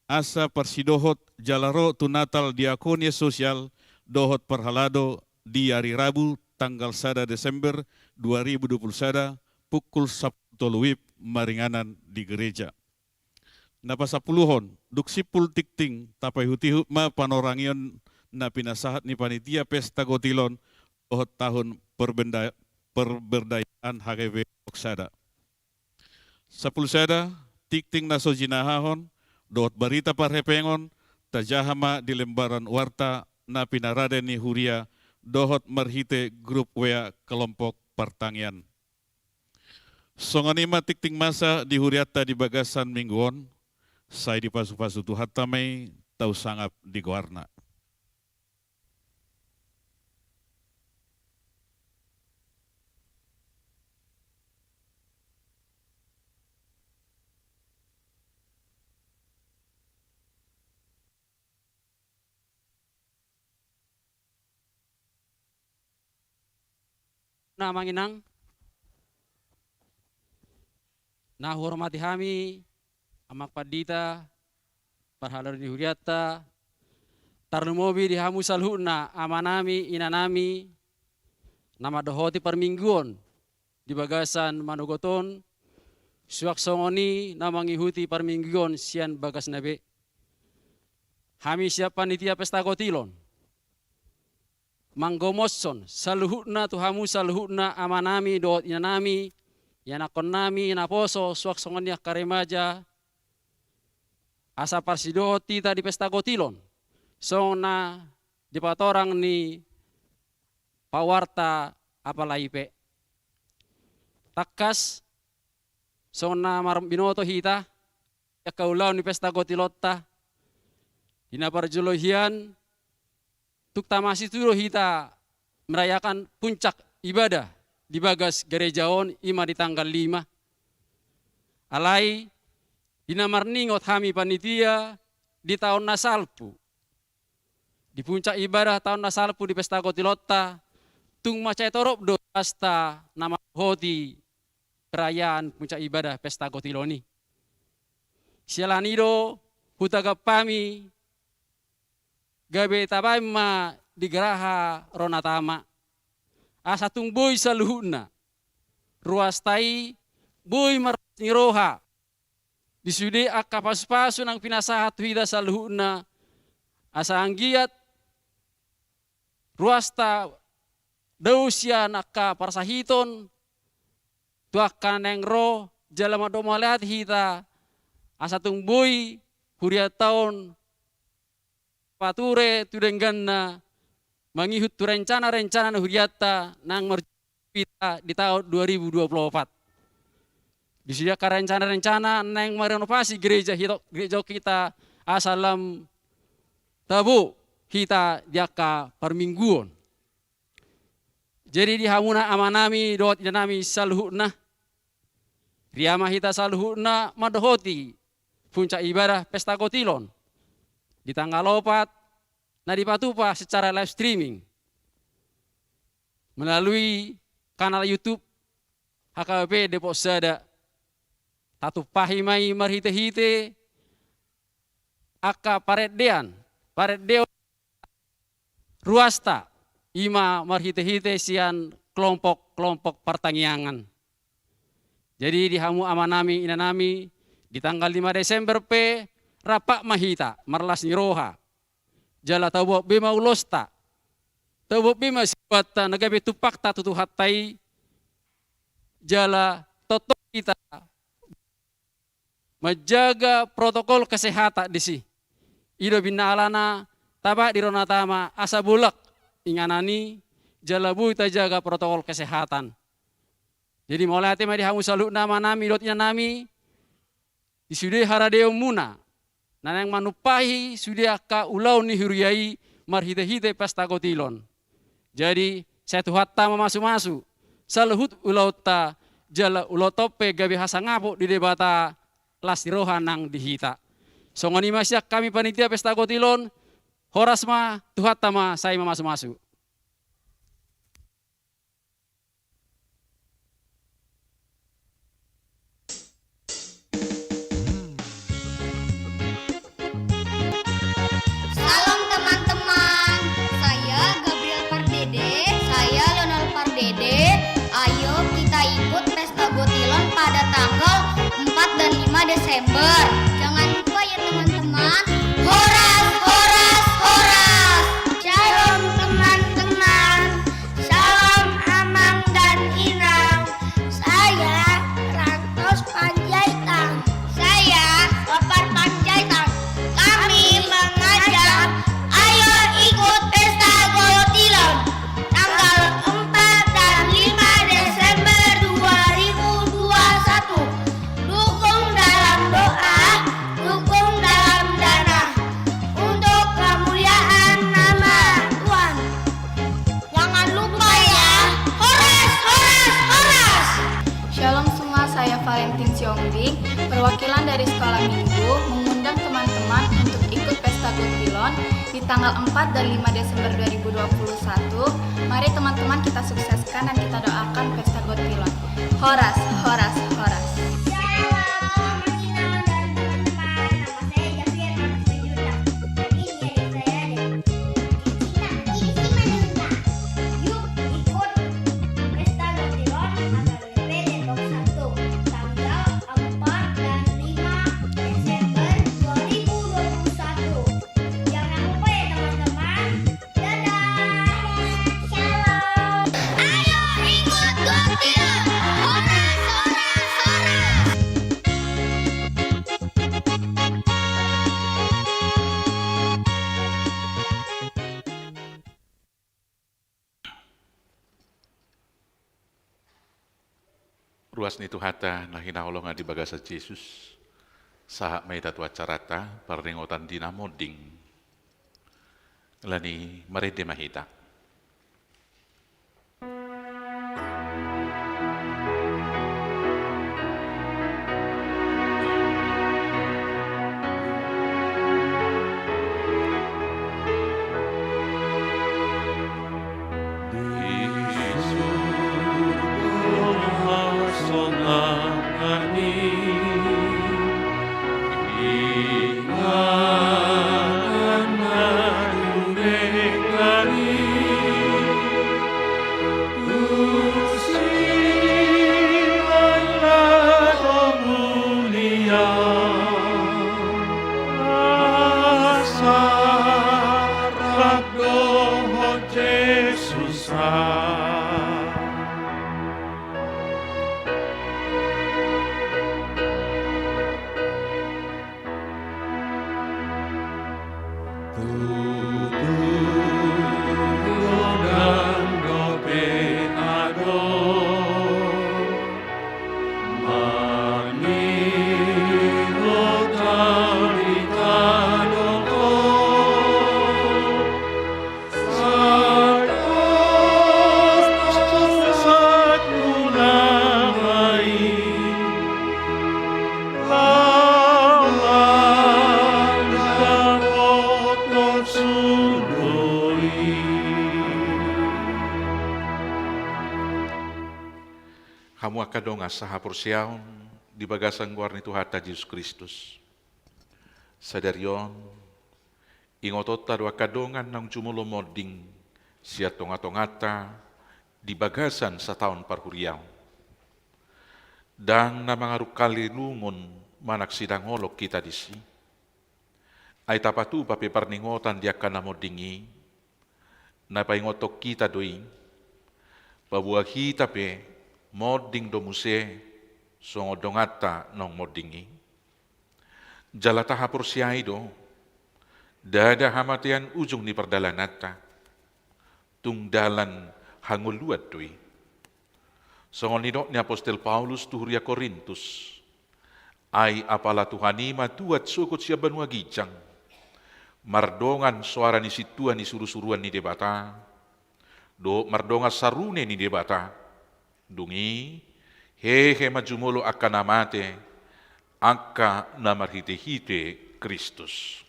asa persidohot jalaro tu Natal diakonia sosial, dohot perhalado di hari Rabu tanggal 1 Desember 2021 pukul 10 WIB maringanan di gereja. Napa sapuluhon, duksipul tikting tapai hutihut ma panorangion na pinasahat ni panitia Pesta Gotilon dohot tahun perberdayaan HKBP Oksada. 10 sada, tikting na sojinahahon, dohot barita parhepengon, tajahama di lembaran warta na pinarade ni Huria, dohot marhite grup WA kelompok pertanian. Songanima tikting masa di Huriata di bagasan mingguon, saya di pasu-pasu Tuhan tamai tau sangap di Goarna. Na manginang, na hormati kami, amak padita, parhalar di Huriata, tarnumobi di hamu salhuna, amanami, inanami, nama dohoti permingguan, di bagasan manugoton, suak songoni, nama ngihuti permingguan, sian bagas nabe. Kami siap panitia Pesta Gotilon. Manggomoson, saluhutna tuhamu saluhutna amanami dohot inanami, yana konami ina poso suak songonia karemaja asa parsido tita di pesta gotilon sona di patorang ni pawarta apalaipe takas sona marum binoto hita ya kaulau ni pesta gotilotta dina parjolohian tuk tamasi turo hita merayakan puncak ibadah di bagas gerejaon ima di tanggal 5 alai dina marningot hami panitia di tahun nasalpu di puncak ibadah tahun nasalpu di pesta gotilotta tung macai torop do pasta nama hoti perayaan puncak ibadah pesta gotiloni sialanido hutaga pami gabe tabama di geraha ronatama asa tung boy saluhuna ruas tai boy marniroha disude akka pas-pasu nang pinasahat hida saluhuna asa anggiat ruasta dausia nakka parsahiton tuakkan neng ro jalama do malihat hita asa tung boy huria taon pature tudengganna mangihut tu rencana-rencana huriata nang merpita di tahun 2024. Disediakan rencana-rencana nang merenovasi gereja kita asalam tabu kita diaka permingguan. Jadi di hamuna amanami doat nami saluhuna riama hita saluhuna madohoti puncak ibadah pesta gotilon di tanggal 4 nah dipatupa secara live streaming melalui kanal YouTube HKBP Depok Sada tatu pahimai marhite-hite aka pareddean ruasta ima marhite-hite sian kelompok-kelompok pertaniangan. Jadi di hamu amanami inanami di tanggal 5 Desember rapak mahita marlas niroha jala tabo bema ulosta tabo bema sibata nagabe tupak ta tutu hatai jala toto kita menjaga protokol kesehatan di si ido binalana taba di ronatama asa bulak inganani jala bu kita jaga protokol kesehatan. Jadi mulai tema di hamu saluk nama nami dotnya nami disudai haradeo muna nanang manupahi sudah ka ulau ni huriai marhite-hite pesta gotilon. Jadi saya tuhatta memasu-masu saluhut ulau ta jala ulau tope gabi hasangapo di debata lasiroha nang dihita. Songoni masyak kami panitia pesta gotilon horas ma tuhatta ma saya memasu-masu. Salam teman-teman, saya Gabriel Pardede, saya Leonel Pardede. Ayo kita ikut pesta gotilon pada tanggal 4 dan 5 Desember. Jangan lupa ya teman-teman. Horas, horas, horas. Shalom teman-teman. Salam Amang dan Inang. Saya Rantos Panjaitan. Saya Lapar Panjaitan. Kami mengajak, ayo ikut pesta gotilon tanggal 4 dan 5 Desember 2021. Dukung dalam doa, dukung dalam dana untuk kemuliaan nama Tuhan. Jangan lupa ya, horas, horas, horas. Shalom semua, saya Valentin Siongbing, perwakilan dari Sekolah Minggu mengundang teman-teman untuk ikut pesta gotilon di tanggal 4 dan 5 Desember 2021. Mari teman-teman kita sukseskan dan kita doakan pesta gotilon. Horas, horas, horas. Shalom, Inang dan teman-teman. Nama saya Javier Marcus Juda. Ini adik saya Ini si Manunda. Yuk ikut pesta gotilon HKBP Depok 1 tanggal 4 dan 5 Desember 2021. Jangan lupa ya teman-teman. Dadah. Shalom. Ayo ikut gotilon. Horas, horas. ruas ni Tuhata na hinaholongan di bagasa Jesus. Saha may tatua carata paringotan dinamoding. Lani marede mahita. Hamu akadonga saha porsiaon di bagasan guarni Tuhata Yesus Kristus. Sadarion, ingotota do akadongan nang cumulo moding sia tonga-tongata di bagasan sa taon parhuriaw. Dang na mga rukali lungon manak sidang holok kita disi. Ay tapatu papi parningotan dia kana modingi na paingotok kita doi. Babuah kita pe moding do muse songo dongata nong modingi. Jalata hapur siaido, dada hamatian ujung ni perdalanata, tungdalan hanguluat doi. Songo nidok ni Apostel Paulus tuhuria Korintus, ay apala Tuhanima tuat sukut siya banua gijang, mardongan suara ni situan ni suruh-suruan ni debata, do mardongan sarune ni debata, dungi, hehe majumulo akan namate, angka namarhite-hite Kristus.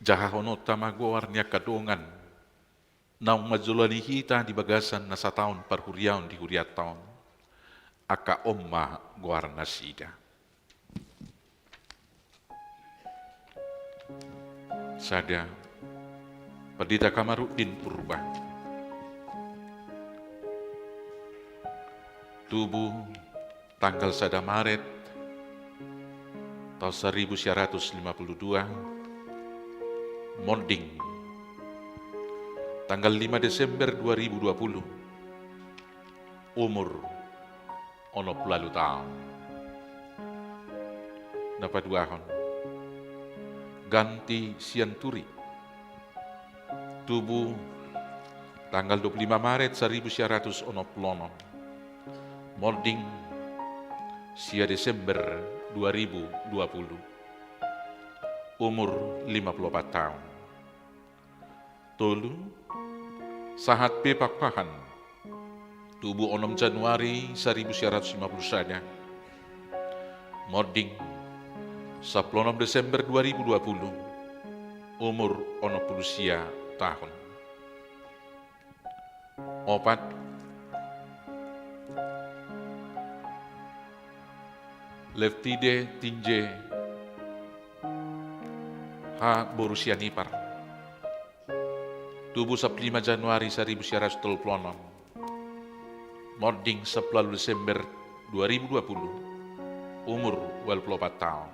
Jahahono tamagoar niya kadongan naung majulani hita di bagasan na sa taon parhuriaon di huriat taon aka omma goar nasida. Sada padita Kamarudin Purba tubuh tanggal 1 Maret tahun 1952 Monding tanggal 5 Desember 2020 umur 60 tahun. napaduahon. Ganti Sianturi. Tubuh tanggal 25 Maret 1966. Molding sia Desember 2020. Umur 54 tahun. Tolu Sahat Pepakpahan. Tubuh 6 Januari 1951. Molding 16 Desember 2020. Umur 60 tahun. Opat Leftide Tinje H. Borussia Nipar. Tubuh 15 Januari 1926. Molding 10 Desember 2020. Umur 24 tahun.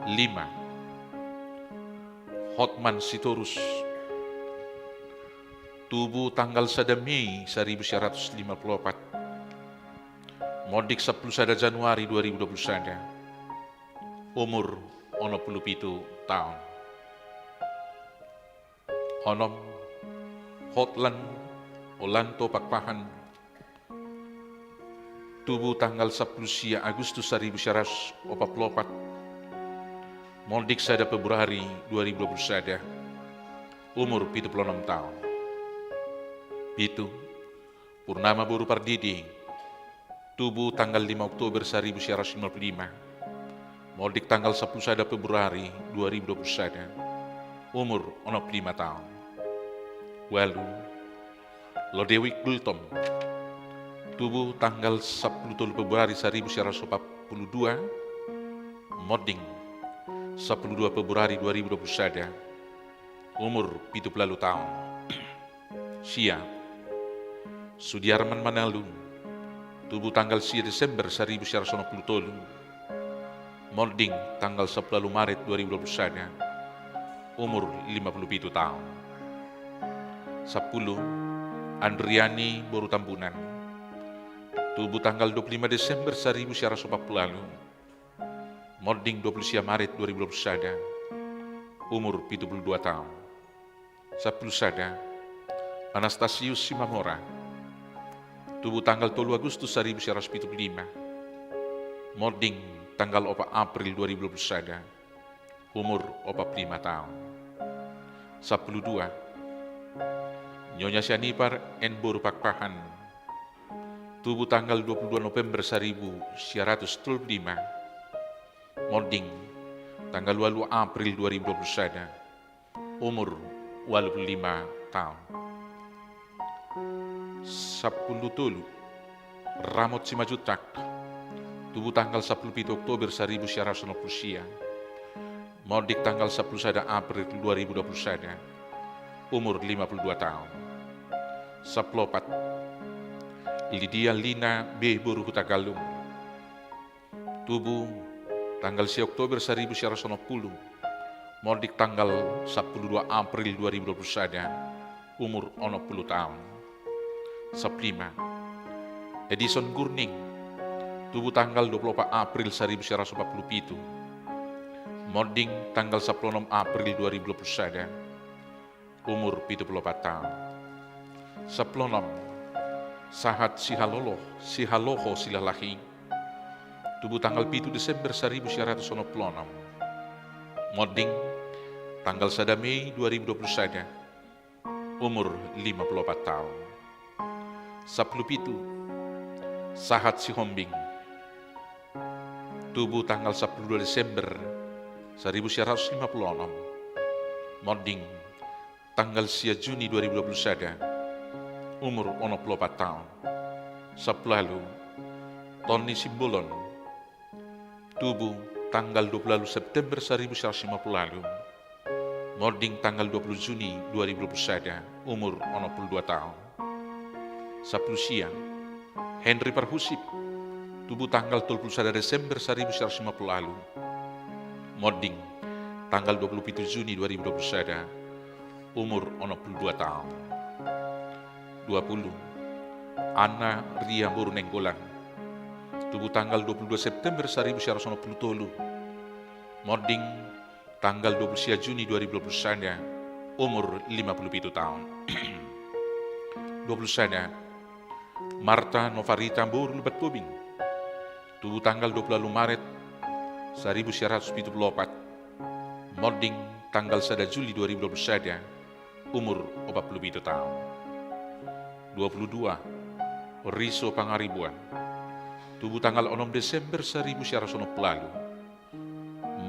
5. Hotman Sitorus. Tubuh tanggal 1 Mei 1954. Modik 11 Januari 2021. Umur 67 tahun. Onom Hotlan Olanto Pakpahan. Tubuh tanggal 10 Agustus 1944. Modik 1 Februari 2021. Umur 76 tahun. Itu Purnama Boru Pardidi. Tubuh tanggal 5 Oktober 1995. Modik tanggal 11 Februari 2021. Umur 65 tahun. Walu Lodewik Gultom. Tubuh tanggal 10 Februari 1942. Modding 12 Februari 2021. Umur 70 tahun. Sia Sudiarman Manalung. Tubuh tanggal 10 Desember 1997. Molding tanggal 10 Maret 2021. Umur 57 tahun. 10. Andriani Borutambunan. Tubuh tanggal 25 Desember 1940. Molding 20 Maret 2021. Umur 72 tahun. 11. Anastasius Simamora. Tubuh tanggal 3 Agustus 1975. Molding tanggal 4 April 2021. Umur 45 tahun. 12. Nyonya Sianipar N. Boru Pakpahan. Tubuh tanggal 22 November 1935. Molding tanggal 2 April 2021. Umur 25 tahun. 10. Ramot Simajutak. Tubuh tanggal 17 Oktober 1990. Modik tanggal 11 April 2021. Umur 52 tahun. 14. Lydia Lina B. Boru Hutagalung. Tubuh tanggal 1 Oktober 1990. Modik tanggal 12 April 2021. Umur 60 tahun. 15. Edison Gurning. Tubuh tanggal 24 April 1947. Modding tanggal 16 April 2021. Umur 74 tahun. 16. Sahat Sihaloho Silalahi. Tubuh tanggal 7 Desember 1996. Modding tanggal 1 Mei 2021. Umur 54 tahun. 17. Sahat Sihombing. Tubuh tanggal 12 Desember 1956. Modding tanggal 1 Juni 2021. Umur 64 tahun. 10. Tony Simbolon. Tubuh tanggal 20 September 1950. Modding tanggal 20 Juni 2021. Umur 62 tahun. 10 siang. Henry Parhusip. Tubuh tanggal 21 Desember 1950. Modding tanggal 27 Juni 2021. Umur 62 tahun. 20. Anna Ria Boru Nenggolan. Tubuh tanggal 22 September 1997. Mording tanggal 20 Juni 2021, umur 57 tahun. 20 Marta Novarita Bur Lubat Tubing, tubuh tanggal 20 Maret 1974, Mording tanggal 1 Juli 2021, umur 47 tahun. 22 Riso Pangaribuan, tubuh tanggal 6 Desember 1900 lalu,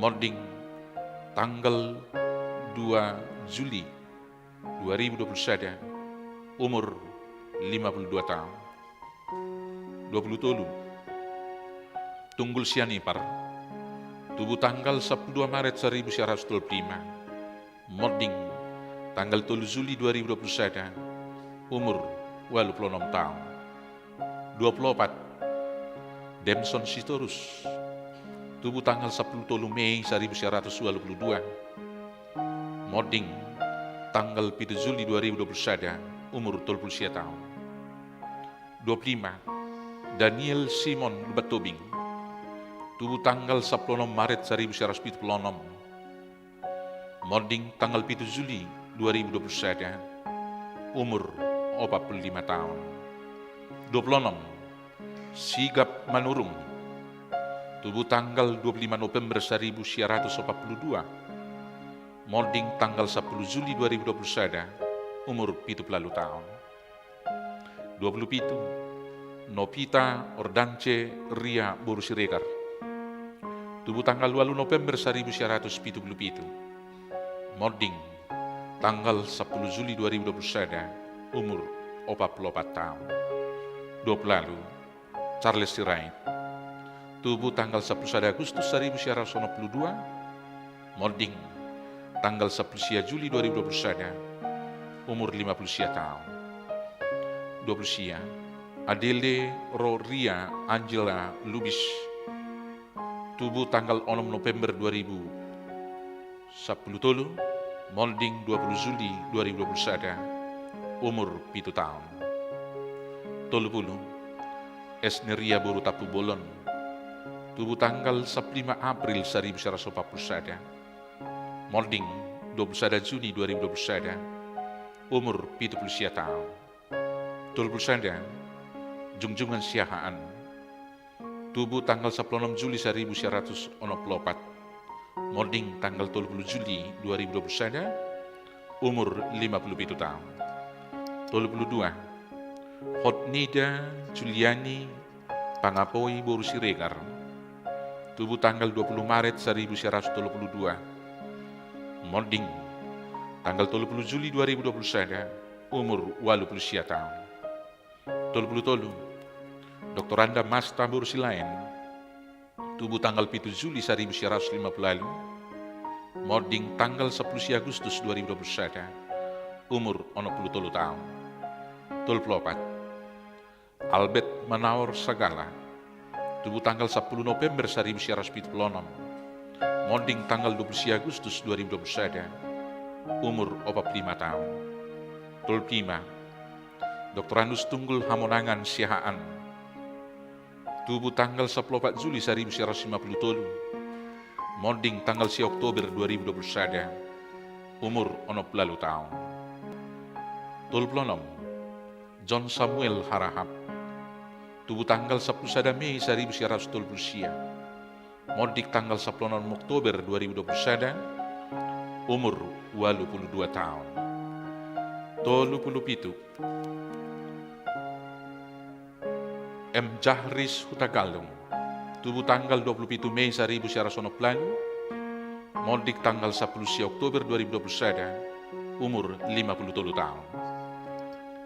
Mording tanggal 2 Juli 2021, umur 52 tahun. 20 Tunggul Sianipar, tubuh tanggal 12 Maret 1925, Mording tanggal 3 Juli 2021, umur 86 tahun. 24 Demson Sitorus, tubuh tanggal 10 Mei 1922, Mording tanggal 7 Juli 2021, umur 30 tahun. 25 Daniel Simon Batobing, tubuh tanggal 10 Maret 1976, Mording tanggal 7 Juli 2021, umur 45 tahun. 26 Sigap Manurung, tubuh tanggal 25 November 1942, Mording tanggal 10 Juli 2021, umur 70 tahun. 27 Nopita Ordance Ria Borusiregar, tubuh tanggal 2 November 1977, Mording tanggal 10 Juli 2021, umur 44 tahun. 20 Charles Sirait, tubuh tanggal 11 Agustus 1992, Mording tanggal 10 Juli 2021, umur 50 tahun. 20 Adele Roria Angela Lubis, tubuh tanggal 6 November 2010, Mording 20 Juli 2021, umur 7 tahun. 30 Esneria Borutapu Bolon, tubuh tanggal 15 April 1941, Mording 21 Juni 2021, umur 70 tahun. 21 Jungjungan Siahaan, tubuh tanggal 16 Juli 1944, Mording tanggal 30 Juli 2021, umur 57 tahun. 22 Hotnida Juliani Pangapoi Borusiregar, tubuh tanggal 20 Maret 1922, Mording tanggal 30 Juli 2021, umur 80 tahun. 27 Dr. Anda Masta Borusilain, tubuh tanggal 7 Juli 1950 lalu, Mording tanggal 10 Agustus 2021, umur 63 tahun. 24 Albert Manaor Sagala, tubuh tanggal 10 November 1976, Mording tanggal 20 Agustus 2021, umur 45 tahun. 25 Dr. Andus Tunggul Hamonangan Siahaan, tubuh tanggal 14 Juli 1957, Mording tanggal 1 Oktober 2021, umur 60 tahun. 26 John Samuel Harahap, tubuh tanggal 11 Mei 1970, Mording tanggal 16 Oktober 2021, umur 82 tahun. 37 M. Jahris Hutagalung, tubuh tanggal 27 Mei 1990, Mording tanggal 10 Oktober 2021, umur 57 tahun.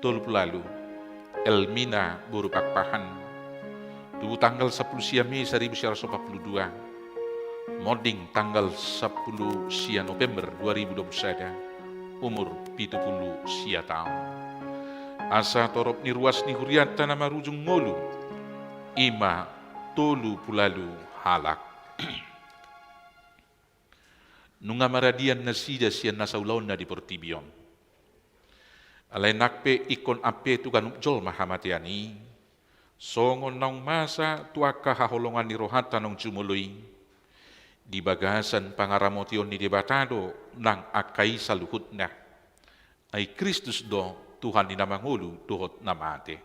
30 Elmina Borupakpahan, tubuh tanggal 10 Mei 1942, Mording tanggal 10 November 2021, umur 70 tahun. Asa torop ni ruas ni huriata nama rujung ngolu, ima tolu pulalu halak. Nunga maradian nasida sian nasaulaon na di portibion. Alay nakpe ikon ape tu kanup jol mahamatiani, songon naung masa tuaka haholongan ni rohata nong cumului, di bagasan pangaramotion ni debatado nang akai saluhutna. Ay Kristus do Tuhan ni namangulu tuhot namate.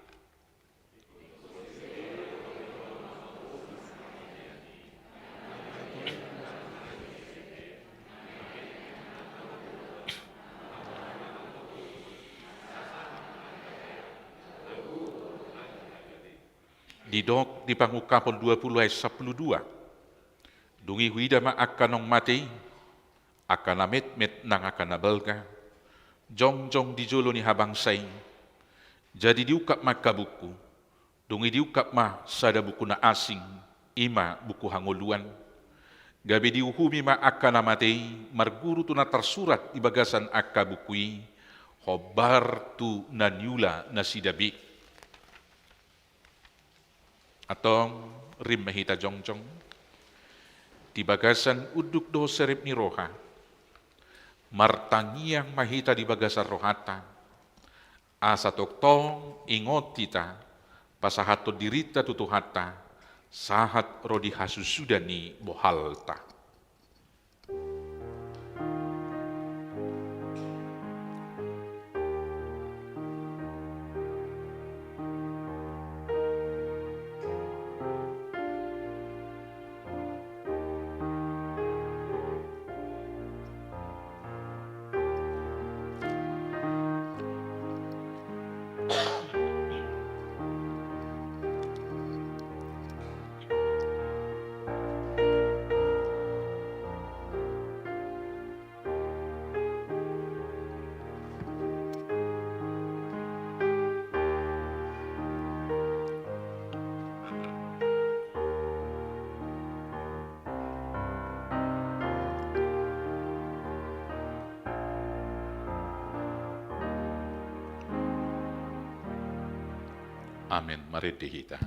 Di dok di pangukapon 20 ayat 12. Dungi huida ma akanong mati, akanamet met nang akanabelga, jong di jolo ni habang say, jadi diukap ma kabuku, dungi diukap ma sada buku na asing, ima buku hangoluan, gabi diuhumi ma akanamatei, marguru tu na tersurat di bagasan akabukui, hobar tu nanyula na sidabi. Atong rim mahita jongjong, di bagasan uduk do serip ni roha, martangiang mahita di bagasan rohata, asa toktong ingot kita, pasahato dirita tutuhata, sahat rodi hasusudani bohalta. Amin. Mari kita.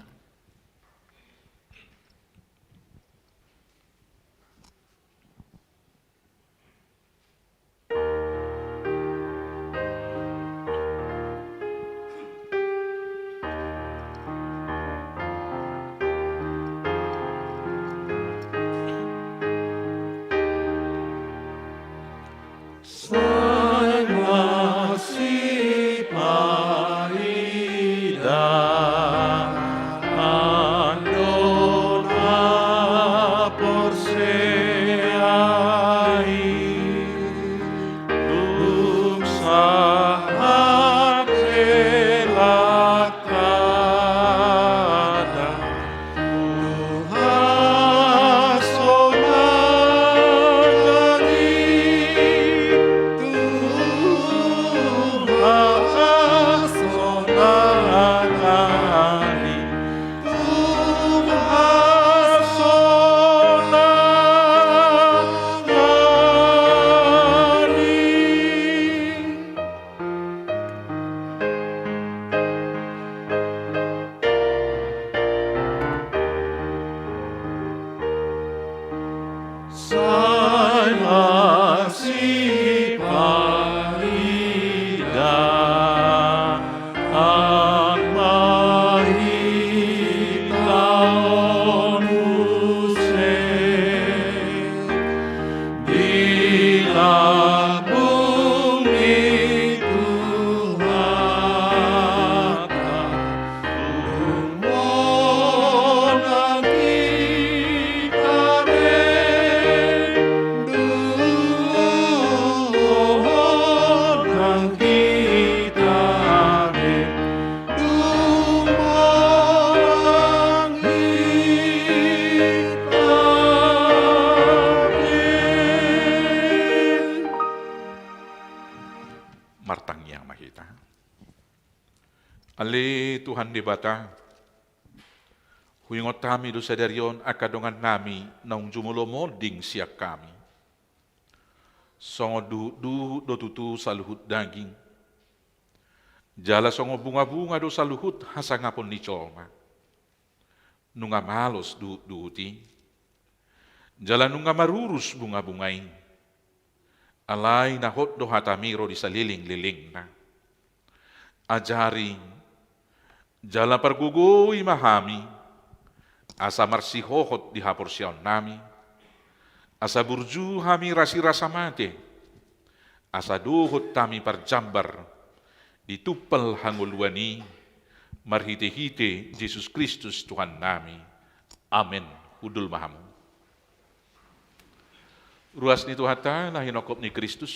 Ale Tuhan di bata, huingot kami do sadarion akadongan nami naung jumulo moding siak kami. Songo do tutu saluhut daging. Jala songo bunga-bunga do saluhut hasangapon ni colma. Nunga malos duti. Jala nunga marurus bunga-bungai. Alay nahot do hatamiro di saliling-liling na. Ajari jala pargugui mahami, asa marsihohot di haporsyon nami, Asa burju hami rasi-rasa mate, asa dohot tami parjambar, ditupel hangulwani, marhite-hite Yesus Kristus Tuhan nami. Amin. Udul mahamu. Ruas ni Tuhata na hinokop ni Kristus,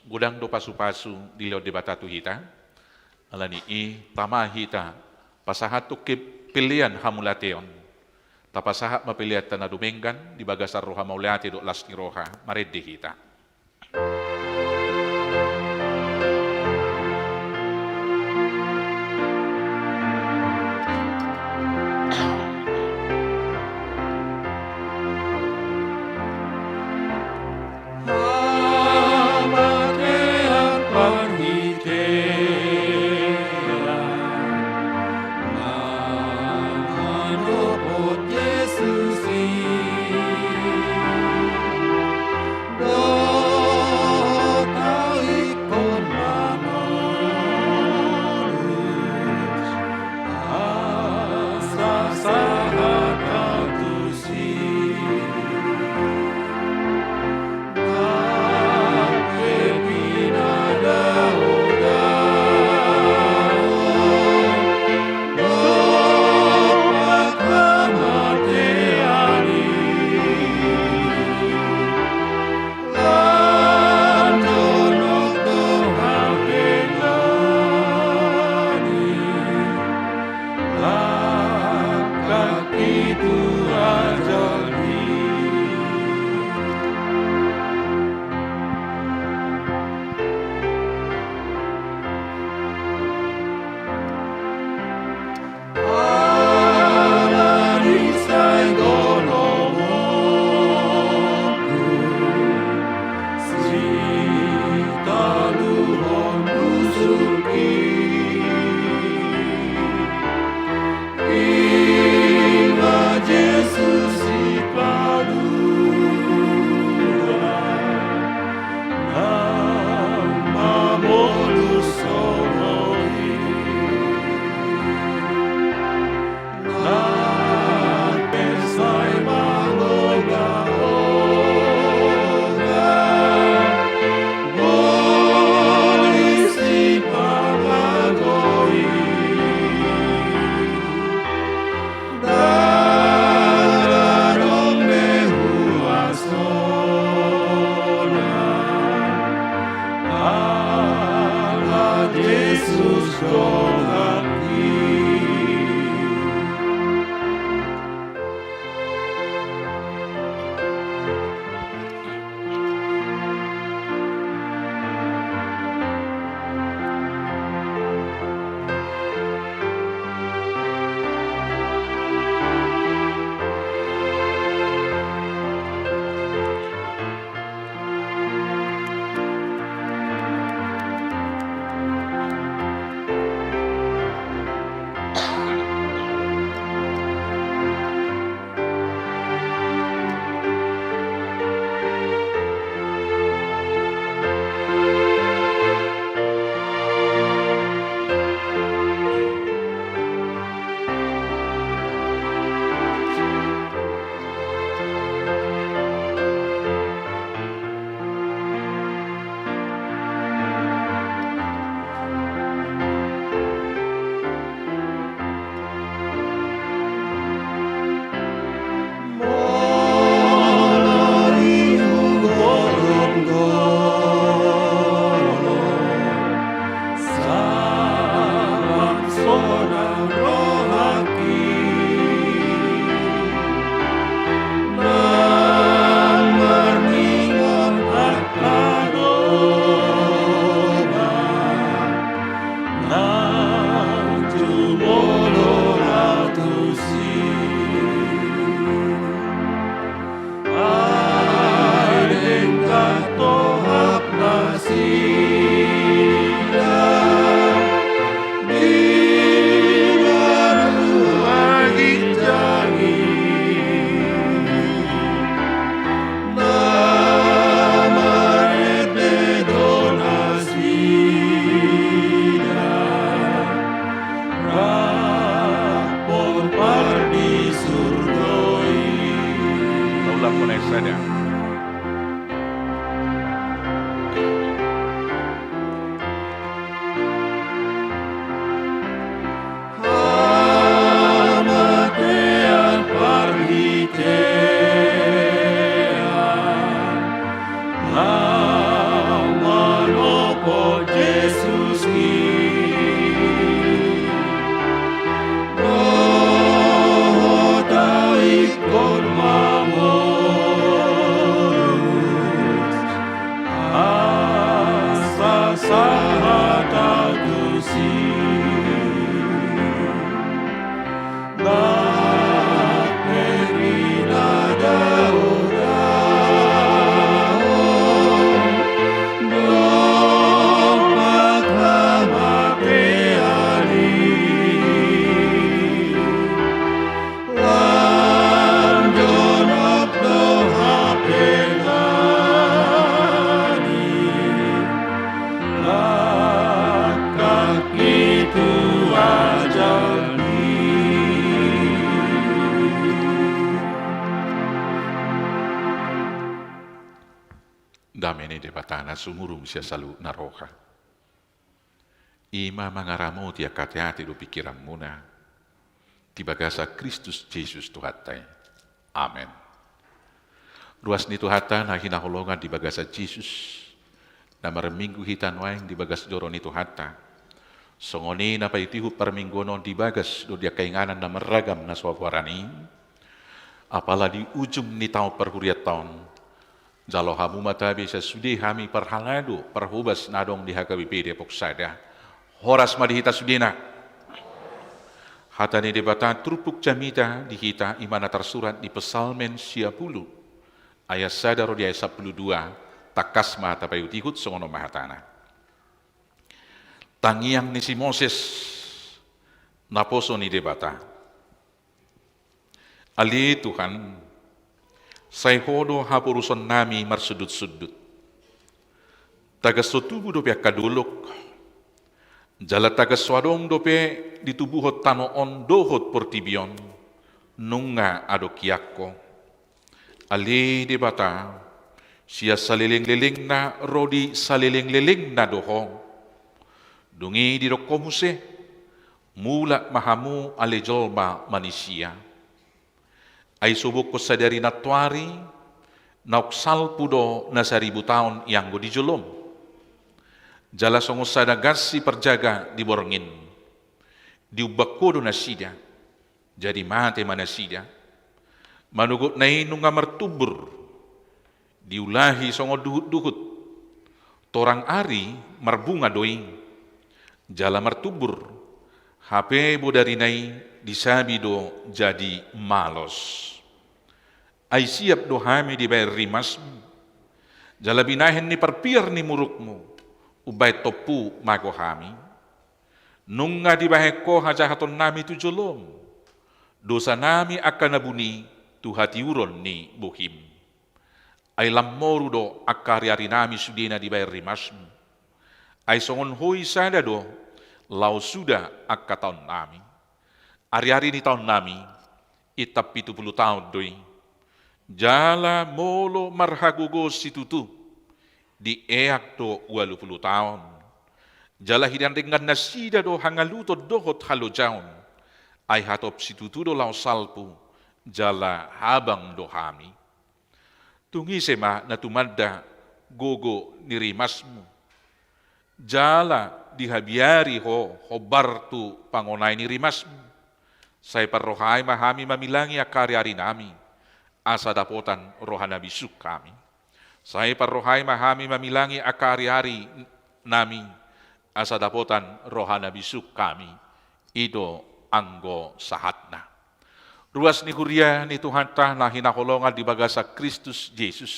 gudang do pasu-pasu di leo debatatu hita, alani tama hita, pasahat ke pilihan hamulateon, tapasahat mapilihat na dumenggan, di bagasar roha maulate do las ni roha, marede hita. Sahata Gusi Baperina Dauda Dompakama Peali Wanjonok Doha Pelani Lakak itu ajali Damene debatana sumurum sia salu naroha. Ima mangaramu tia kateati do pikiran muna. Tibagasa Kristus Yesus Tuhatai. Amen. Ruas ni Tuhata na hinaholongan di bagasa Jesus. Na marminggu hitan waing di bagas joro ni Tuhata. Songoni na paitihu parminggono di bagas do dia kainganan na meragam na suawarani. Apala di ujung ni tahun perhuriat tahun. Jalo hamu mata bisa sudi hami perhalado perhubas nadong di HKBP Depok Sada. Horas madihita sudina. Hatani debata trupuk jamita dihita imana tersurat di Pesalmen 10 ayat sadaro di ayat 12 takas mata payutihut songono mahatana. Tangiang ni si Moses naposo ni debata. Ali Tuhan Sai hodo hapuruson nami marsudut-sudut. Tagas sotubu dope kaduluk. Jala tagas swadong dope ditubuhot tanoon dohot portibion. Nunga ado kiakko. Ali debata. Sia saliling-liling na rodi saliling-liling na doho. Dungi di dokomuse. Mula mahamu alejolma manusia. Ay subok ko sadari natwari, nauksal pudo na 1000 tahun yang go dijolom. Jala songo sadagasi perjaga di borongin. Diubakkodo na sida, jadi mate mana sida. Manugot na inunga martubur, diulahi songo duhut-duhut. Torang ari marbunga doing, jala martubur. HP bodari nai disabi do jadi malos. Ay siap do hami dibayar rimasmu. Jala binahin ni perpiar ni murukmu. Ubay topu mako hami. Nunga dibahe ko hajahaton nami tujolom. Dosa nami akan nabuni tuhati uron ni buhim. Ay lamoru do akariari nami sudina dibayar rimasmu. Ay songon hoi sada do lau sudah akataon nami. Hari-hari ni tahun nami, itap 70 tahun doi. Jala molo marhagugo situtu, di eak do 20 tahun. Jala hidan dengan nasida do hangaluto dohot halo jaun. Ay hatop situtu do lau salpu, jala habang do hami. Tungi sema na tumadda gogo nirimasmu. Jala dihabiari hobartu pangonay nirimasmu. Saya perrohai mahami mamilangi akari-ari nami. Asa dapotan rohana bisuk kami. Saya perrohai mahami mamilangi akari-ari nami. Asa dapotan rohana bisuk kami. Ido anggo sahatna. Ruas ni huria ni Tuhan tah na hinakolongan di bagasa Kristus Yesus.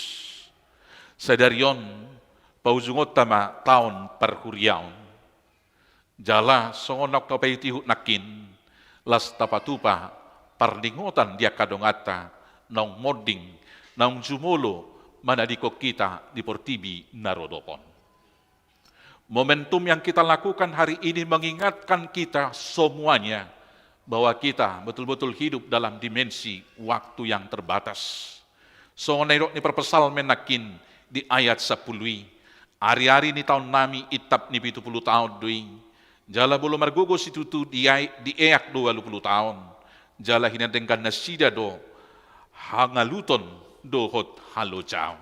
Sadarion pauzungot tama taon perhuriaon. Jala songonok kapaitihut nakin. Las tapatupa parlingotan dia kadongata naung moding naung jumolo manadiko kita di portibi narodopon. Momentum yang kita lakukan hari ini mengingatkan kita semuanya bahwa kita betul-betul hidup dalam dimensi waktu yang terbatas. Songonerok ni perpesal menakin di ayat 10. Hari-hari ni tahun nami itap ni 70 tahun dui. Jala bolo margogo situtu di eak 20 tahun. Jala hinadengkan nasida do hangaluton dohot halo jaun.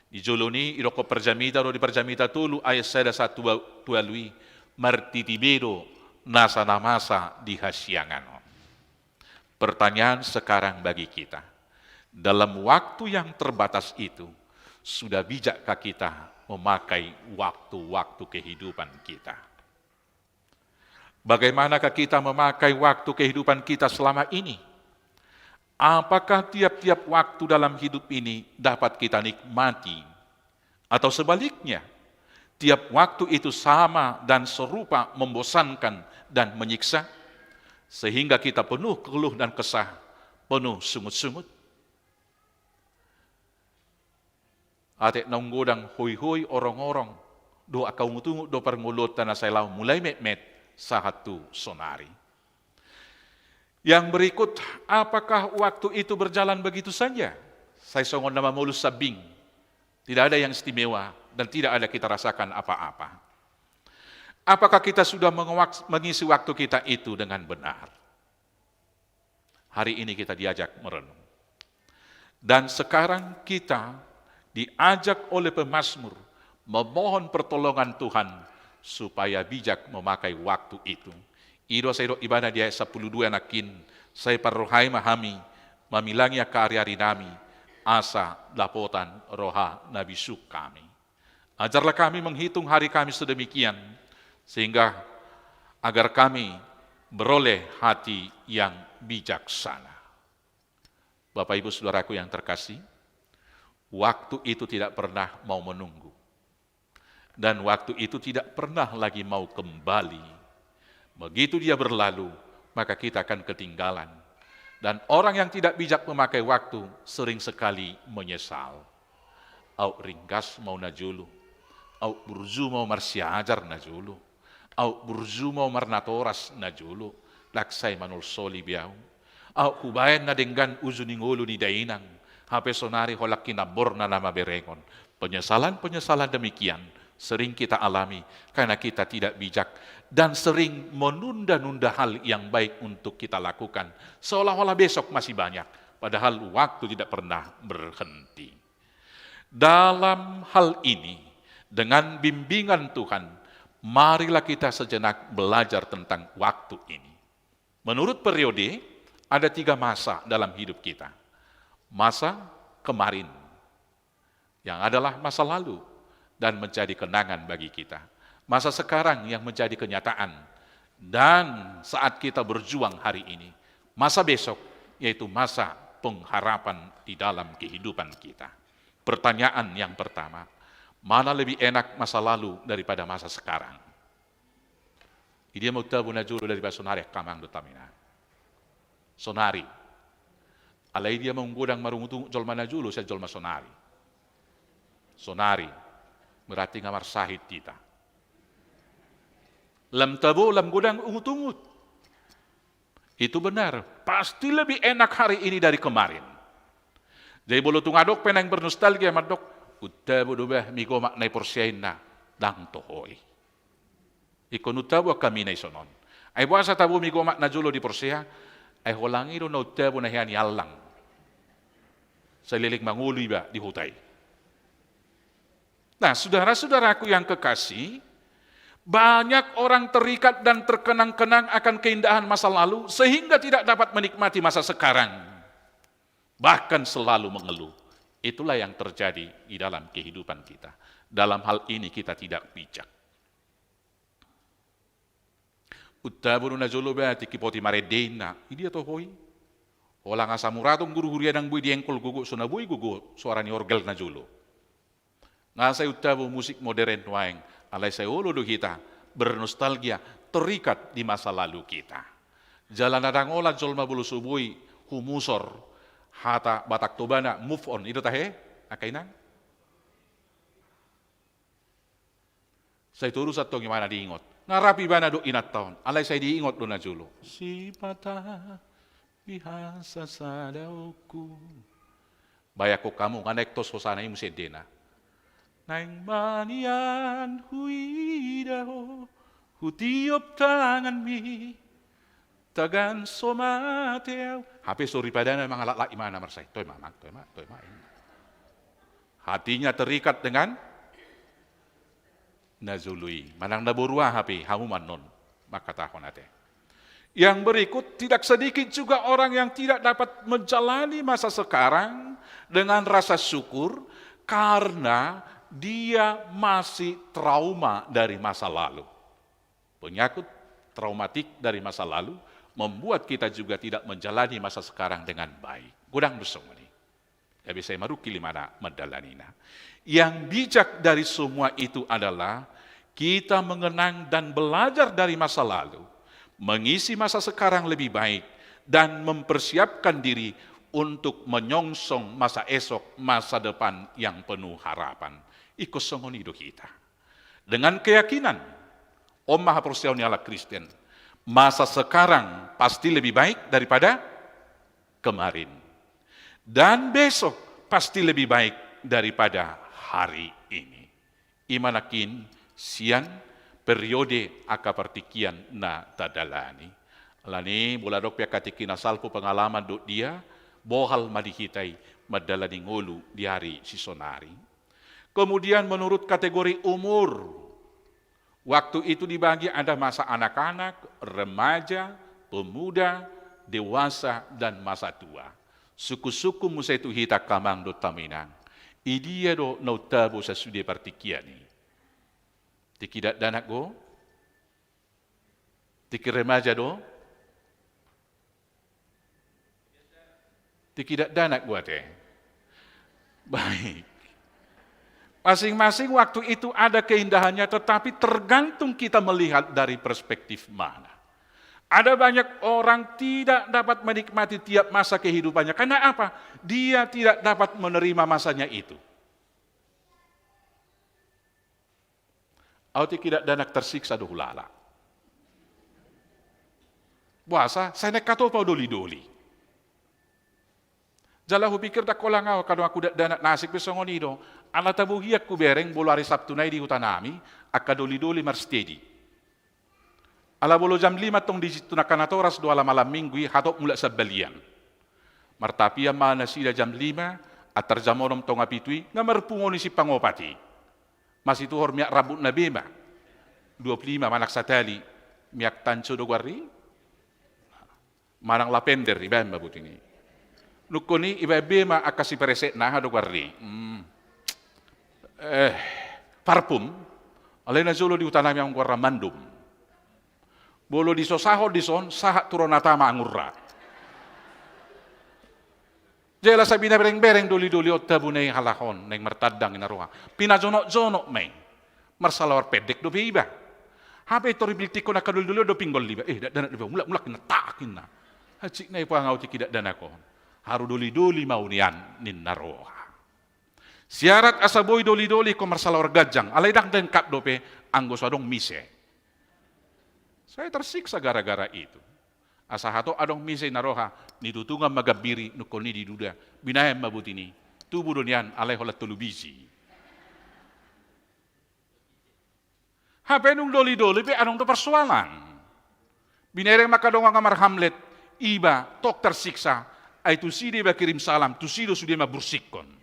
Di joloni iroko perjamita do di perjamita tulu ayat sada 1 tualui martitibero nasa namasa di hasiangan. Pertanyaan sekarang bagi kita. Dalam waktu yang terbatas itu, sudah bijakkah kita memakai waktu-waktu kehidupan kita. Bagaimanakah kita memakai waktu kehidupan kita selama ini? Apakah tiap-tiap waktu dalam hidup ini dapat kita nikmati? Atau sebaliknya, tiap waktu itu sama dan serupa, membosankan dan menyiksa, sehingga kita penuh keluh dan kesah, penuh sungut-sungut. Atek nonggodang hoi-hoi orang-orang, do akau mutungu do permulut tanah saya mulai met-met satu sonari. Yang berikut, apakah waktu itu berjalan begitu saja? Saya songon nama mulus sabing, tidak ada yang istimewa dan tidak ada kita rasakan apa-apa. Apakah kita sudah mengisi waktu kita itu dengan benar? Hari ini kita diajak merenung. Dan sekarang kita diajak oleh pemazmur memohon pertolongan Tuhan supaya bijak memakai waktu itu. Ido saya ibadah dia 12 nakin, saya parrohai mahami, mamilangia karya nami, asa lapotan roha nabi suk kami. Ajarlah kami menghitung hari kami sedemikian, sehingga agar kami beroleh hati yang bijaksana. Bapak Ibu Saudaraku yang terkasih, waktu itu tidak pernah mau menunggu. Dan waktu itu tidak pernah lagi mau kembali. Begitu dia berlalu, maka kita akan ketinggalan. Dan orang yang tidak bijak memakai waktu sering sekali menyesal. Au ringkas mau najulu, au burzu mau marsiajar najulu, au burzu mau marnatoras najulu, laksai manul soli biau, au kubayan na denggan uzuningulu ni dainang, hape sonari holak kinabor na nama berengon. Penyesalan-penyesalan demikian sering kita alami karena kita tidak bijak dan sering menunda-nunda hal yang baik untuk kita lakukan. Seolah-olah besok masih banyak, padahal waktu tidak pernah berhenti. Dalam hal ini, dengan bimbingan Tuhan, marilah kita sejenak belajar tentang waktu ini. Menurut periode, ada 3 masa dalam hidup kita. Masa kemarin, yang adalah masa lalu, dan menjadi kenangan bagi kita. Masa sekarang yang menjadi kenyataan. Dan saat kita berjuang hari ini. Masa besok, yaitu masa pengharapan di dalam kehidupan kita. Pertanyaan yang pertama, mana lebih enak masa lalu daripada masa sekarang? Dia mau tahu najulu daripada sonari kamang dotamina. Sonari. Alai dia menggodang marungutung jolma najulu, saya jolma sonari. Sonari. Berarti ngamar sahid kita. Lam tabo, lam godang ungut-ungut. Itu benar. Pasti lebih enak hari ini dari kemarin. Jadi bolo tungadok penang bernostalgia madok. Utabo dobah migo maknai porsiain na dang tohoi. Ikon utabo kami na isonon. Ay buasa tabo migo makna julo di porsia. Ay holangi do na utabo na hiyan yalang. Sa lilik manguli ba di hutay. Nah, saudara-saudaraku yang kekasih, banyak orang terikat dan terkenang-kenang akan keindahan masa lalu sehingga tidak dapat menikmati masa sekarang. Bahkan selalu mengeluh. Itulah yang terjadi di dalam kehidupan kita. Dalam hal ini kita tidak bijak. Uttabunu najulu bati kipoti maredena. Ini atau hoi? Olang asamuratong guru huria nang bui diengkol gugu sunabui gugu suarani orgel najulu. Ngasay utabu musik modern waeng, alay say ulo do kita bernostalgia terikat di masa lalu kita. Jalan adang olah jolma bulu subui humusor hata batak tobana move on itu tahe akainang. Say turu satu gimana diingot. Ngarapi bana do inat tahun, alay say diingot do najulu. Si pata bihasa sadauku. Bayako kamu kanektos hosana imu sedena. Nang manian huidaho, hutiop tangan mi, tagan somateo. Hape sorry padana mga lalaki mana marsay. Toy mamang. Hatinya terikat dengan nazului. Manang naburua hape, hamuman non. Makatahon ate. Yang berikut, tidak sedikit juga orang yang tidak dapat menjalani masa sekarang dengan rasa syukur karena dia masih trauma dari masa lalu. Penyakit traumatik dari masa lalu membuat kita juga tidak menjalani masa sekarang dengan baik. Gudang besong ini. Ya bisa maruki limana mendalanina. Yang bijak dari semua itu adalah kita mengenang dan belajar dari masa lalu, mengisi masa sekarang lebih baik, dan mempersiapkan diri untuk menyongsong masa esok, masa depan yang penuh harapan. Ikut songoni hidup kita. Dengan keyakinan, Om Maha Persiauni ala Kristen, masa sekarang pasti lebih baik daripada kemarin. Dan besok pasti lebih baik daripada hari ini. Imanakin sian periode akapartikian na tadalani. Alani buladok pia katikina salpo pengalaman do dia bohal madihitai madalani ngulu di hari sisonari. Kemudian menurut kategori umur, waktu itu dibagi ada masa anak-anak, remaja, pemuda, dewasa, dan masa tua. Suku-suku musa itu hita kamang do taminang. Idia do nautabo sa sude partikiani. Tikidat danak go? Tiki remaja do? Tikidat danak go ate? Baik. Masing-masing waktu itu ada keindahannya, tetapi tergantung kita melihat dari perspektif mana. Ada banyak orang tidak dapat menikmati tiap masa kehidupannya. Karena apa? Dia tidak dapat menerima masanya itu. Atau tidak danak tersiksa do hulala. Puasa, saya nek kato pa doli-doli. Jala hu pikir tak kolang ako kado aku danak nasik pesongoni do. Ala tabuhiak ku bereng bolo hari Sabtu nai di hutanami, akka doli-doli marstedi. Ala bolo jam 5 tong di situ na kanatoras do ala malam minggu hatok mula sa balian. Martapia mana sila jam 5 atar jamonom tong apitui ngamarpungoni si pangopati. Masih tu hor miak rabut na bema. 25 manak satali miak tanco do guarri. Manang lapender iba mabut ini. Nukoni iba bema akasi peresek na do guarri. Parfum. Alena jolo di utanami ang guarra mandum. Bolo di sosaho di son sahat turonatama angurra. Jela sabi na bereng-bereng doli-doli otta bunay halahon neng mertadang inaruha. Pinajonok-jonok may. Marsalawar pedek do biba. Hape ito ribilti ko na kadul-duli do pinggol liba. Danak liba mulak kinatakin na. Hacik na ipuangaw tikidak danakon. Haru doli-doli maunian nin naruha. Siarat asaboy doli-doli ko marsalawar gajang. Alay dakdang kap dope anggo sadong mise. Saya tersiksa gara-gara itu. Asa hato adong mise naroha nitutungan magabiri nukoni di duda binayam mabutini tubuh dunian alay holat tulubisi. Hape nung doli-doli pe anong to persoalan. Binereng makadongang kamar Hamlet iba tok tersiksa ay tuside ba kirim salam tusido sude mabursikon.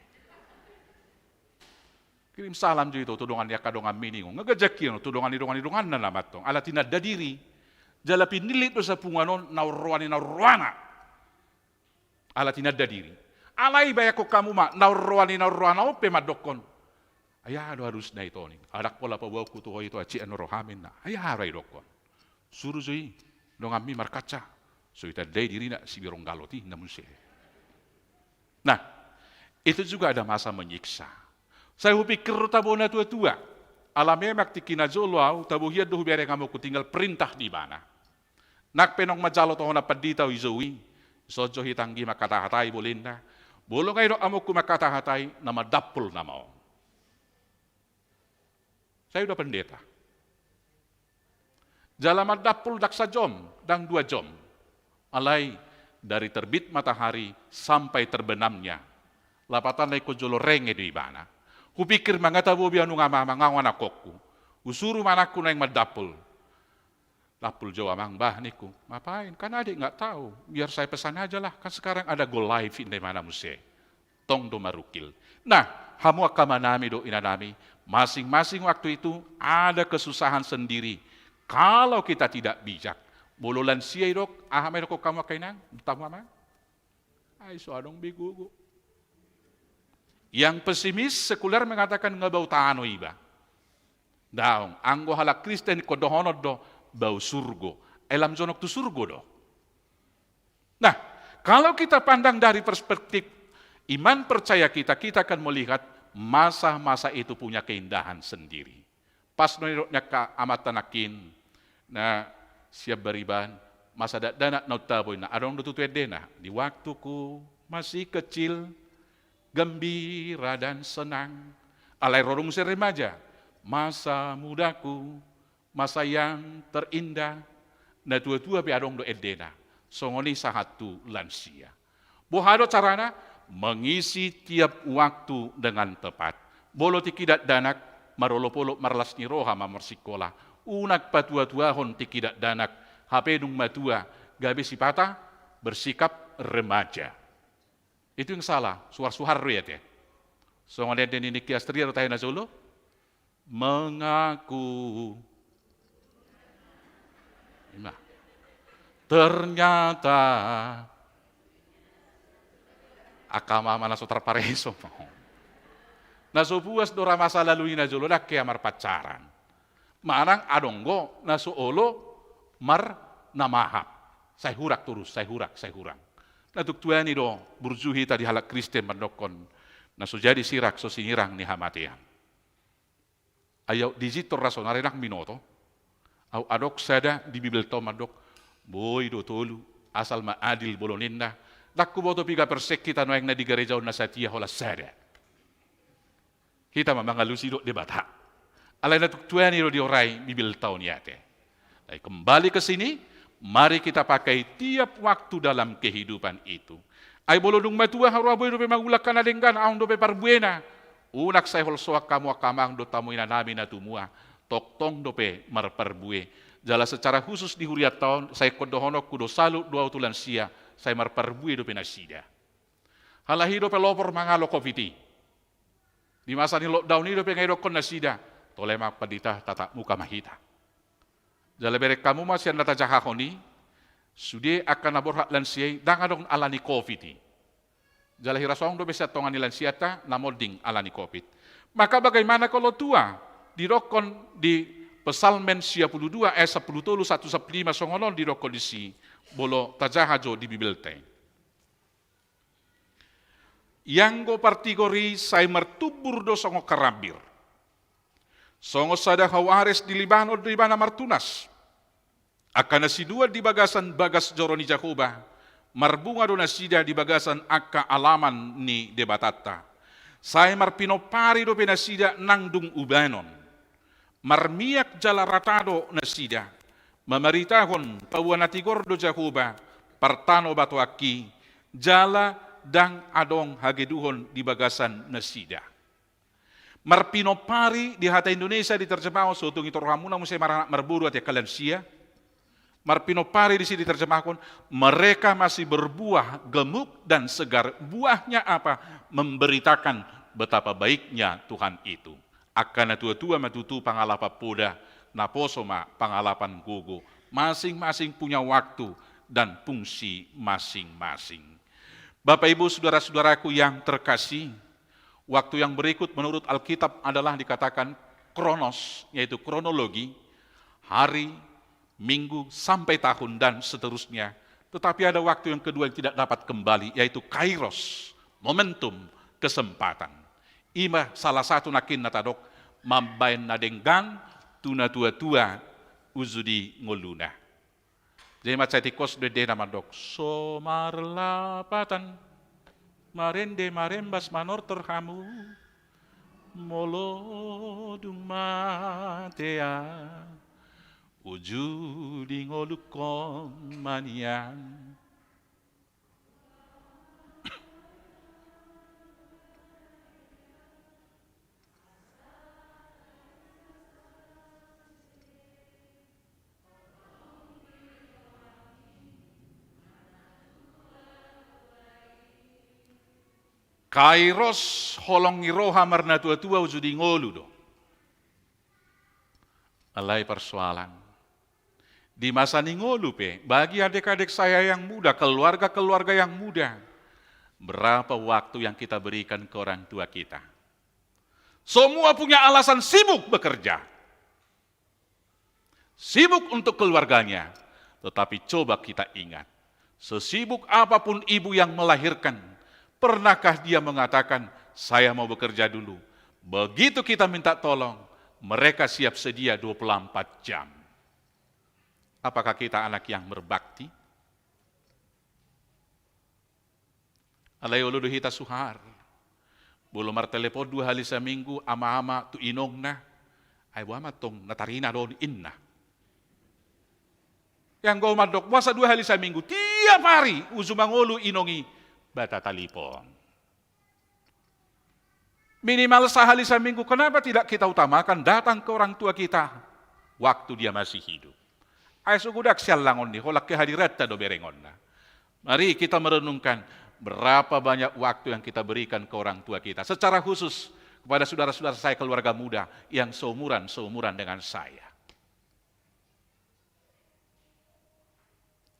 Kirim salam jo itu tudongan dia kadongan miningo. Ngagajakir tudongan idongan na namatong. Ala tinadda diri. Jala pinilit do sa punganon naurruana. Ala tinadda diri. Alay baya ko kamu ma naurruana o pemadokon. Ayado harus na ito ni. Adak pola pa wawku to itu aci anorohamin na. Ayaray dokon. Suru zoi dong mi markaca. So itadday diri na si birong galoti namun siya. Nah, itu juga ada masa menyiksa. Saya pikir tabo na tua-tua. Alamemak tikina jolo tabo hiad do bere ngamo ku tinggal perintah di mana. Nak penong majalo to na padita izowi. Sojo hitanggi makatahatay bolinda. Bolo ngayon amo ku makatahatay na madapol na mo. Saya udah pendeta. Jala madapol dak sa jom dang 2 jom. Alay dari terbit matahari sampai terbenamnya. Lapatan na ko jolo renge di mana. Kupikir mga tabo biya nung ngawan akokku. Usuru manakku na yung madapol. Dapol jawa mang bah niku. Mapain? Kan adik nggak tahu. Biar saya pesan aja lah. Kan sekarang ada go live di mana muse. Tong do marukil. Nah, hamu akamanami do inanami. Masing-masing waktu itu ada kesusahan sendiri. Kalau kita tidak bijak. Bololan siya dok. Ahamay dok kamu kainang. Tama ma? Ay so adong bigugo. Yang pesimis sekuler mengatakan ngabau tano iba. Daong, anggo halak Kristen kodohonod do bau surgo. Elam jonok tu surgo do. Nah, kalau kita pandang dari perspektif iman percaya kita akan melihat masa-masa itu punya keindahan sendiri. Pas menurutnya ka amat tanakin, na siap beriban, masa dana nautaboy na adong dututuet dena. Di waktuku masih kecil, gembira dan senang. Alai rorong si remaja, masa mudaku, masa yang terindah. Na tua-tua pi adong do edena. Songoni sahatu lansia. Bohado carana mengisi tiap waktu dengan tepat. Bolo tikidat danak, marolopolo marlas ni roha mamersikola. Unak patua-tuahon tikidat danak, HP dung matua, gabe sipata, bersikap remaja. Itu yang salah, suar-suhar riat ya. Songoni den ini kiastri atau tayo na solo, mengaku. Nah, ternyata akama mana sotar pareso. Naso puas dora masa lalu ina jolo dak amar pacaran. Manang adonggo naso olo mar namahap. Saya hurak terus, saya hurak. Natuk tuani do burjuhi tadi halak Kristen mandokon. Naso jadi sirak so sinirang ni hamatian. Ayo digitor raso narenak minoto. Au adok sada di Bibel to mandok. Boy do tolu asal ma adil boloninda. Dakku boto piga persek kita noeng na di gereja na satia hola sada. Kita mamangalusi do debata. Alay na tuktuani do di orai Bibel tahun yate. Nah, kembali ke sini, mari kita pakai tiap waktu dalam kehidupan itu. Ay bolodung matua haruaboy do pe magulak na denggan aung do pe parbuena. Unak say holsoak kamu akamang do tamuina namin na tumua. Toktong do pe marparbue. Jala secara khusus di huriat tahun, saya kodohonok kudo salu dua utulan sia, saya marparbue do pe nasida. Halahi do pe lopor mangalo COVID. Di masa ni lockdown ini do pe ngairok kon nasida, tolemak padita tata muka mahita. Jala berek kamu masih anda tajahakoni, sude akan naborhak lansiai, dangadong alani COVID. Jala hirasong do pe satongan ni lansiata, namolding alani COVID. Maka bagaimana kalau tua? Dirokon di Pesalmen 52 ayat 10-1-15 songonon dirokon di si bolo tajahajo di Bibelte. Yang go partigori say mertubur do songo karambir. Songo sada hawares di Libano di Libana martunas. Akan nasi dua di bagasan bagas joroni Jakoba. Marbunga do nasida di bagasan akka alaman ni debatata. Say marpinopari do penasida nangdung ubanon. Marmiak jala ratado nasida, mamaritahon pawanati gordo Jakoba, partano batu aki, jala dang adong hageduhon di bagasan nasida. Marpinopari di hata Indonesia diterjemahkan sotung itu rohamuna musai maranak marburu ati kalansia. Marpinopari di sini diterjemahkan mereka masih berbuah gemuk dan segar. Buahnya apa? Memberitakan betapa baiknya Tuhan itu. Akan tua-tua matutu pangalapa poda, naposo ma pangalapan gogo. Masing-masing punya waktu dan fungsi masing-masing. Bapak Ibu saudara-saudaraku yang terkasih, waktu yang berikut menurut Alkitab adalah dikatakan kronos, yaitu kronologi, hari, minggu, sampai tahun dan seterusnya. Tetapi ada waktu yang kedua yang tidak dapat kembali, yaitu kairos, momentum, kesempatan. Ima salah satu nakin natadok mambain nadenggang tuna tua-tua uzudi ngoluna. Jadi macam tikos de namadok so marlapatan marende marembas manor terhamu molodung matea ujudi ngolukon manian. Kairos holong iroha marna tua-tua ujudi ngolu do. Alai persoalan. Di masa ni ngolu pe, bagi adik-adik saya yang muda, keluarga-keluarga yang muda, Berapa waktu yang kita berikan ke orang tua kita? Semua punya alasan sibuk bekerja. Sibuk untuk keluarganya. Tetapi coba kita ingat, sesibuk apapun ibu yang melahirkan, pernahkah dia mengatakan, saya mau bekerja dulu. Begitu kita minta tolong, mereka siap sedia 24 jam. Apakah kita anak yang berbakti? Alay uludu hita suhar. Bulu mar telepon 2 kali seminggu, ama-ama tu inong na. Ay buama tong natarina doon inna. Yang go madok, puasa 2 kali seminggu, tiap hari, uzumangulu inongi, bata talipon. Minimal sehari seminggu, kenapa tidak kita utamakan datang ke orang tua kita waktu dia masih hidup? Ay sugudak siya langon ni, holak kehadirat do berengon na. Mari kita merenungkan berapa banyak waktu yang kita berikan ke orang tua kita. Secara khusus kepada saudara-saudara saya keluarga muda yang seumuran dengan saya.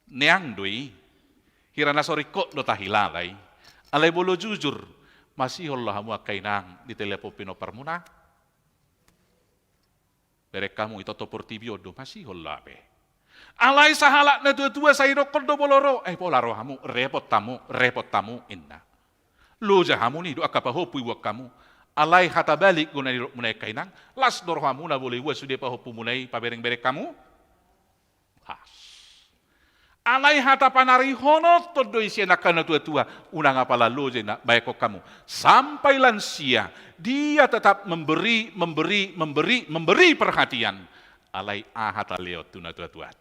Neang doi, hirana sorikot do tahilalay, alay bolo jujur, masih Allah mua kainang di telepon pino permuna. Berek kamu itu topor tibio do masih Allah be. Alay sahalak na tua sa irokon do boloro, polaro hamu repot tamu inna. Loja hamu ni do akapahopu iwak kamu. Alay hata balik guna dirok munay kainang, las dor hamu na boleh iwa sude pahopu munay pabereng-berek kamu. Has. Alay hata panari honot todo isi anak-anak tua-tua, unang apala loja na baik kamu. Sampai lansia, dia tetap memberi perhatian. Alay ahata leo tuna tua-tua.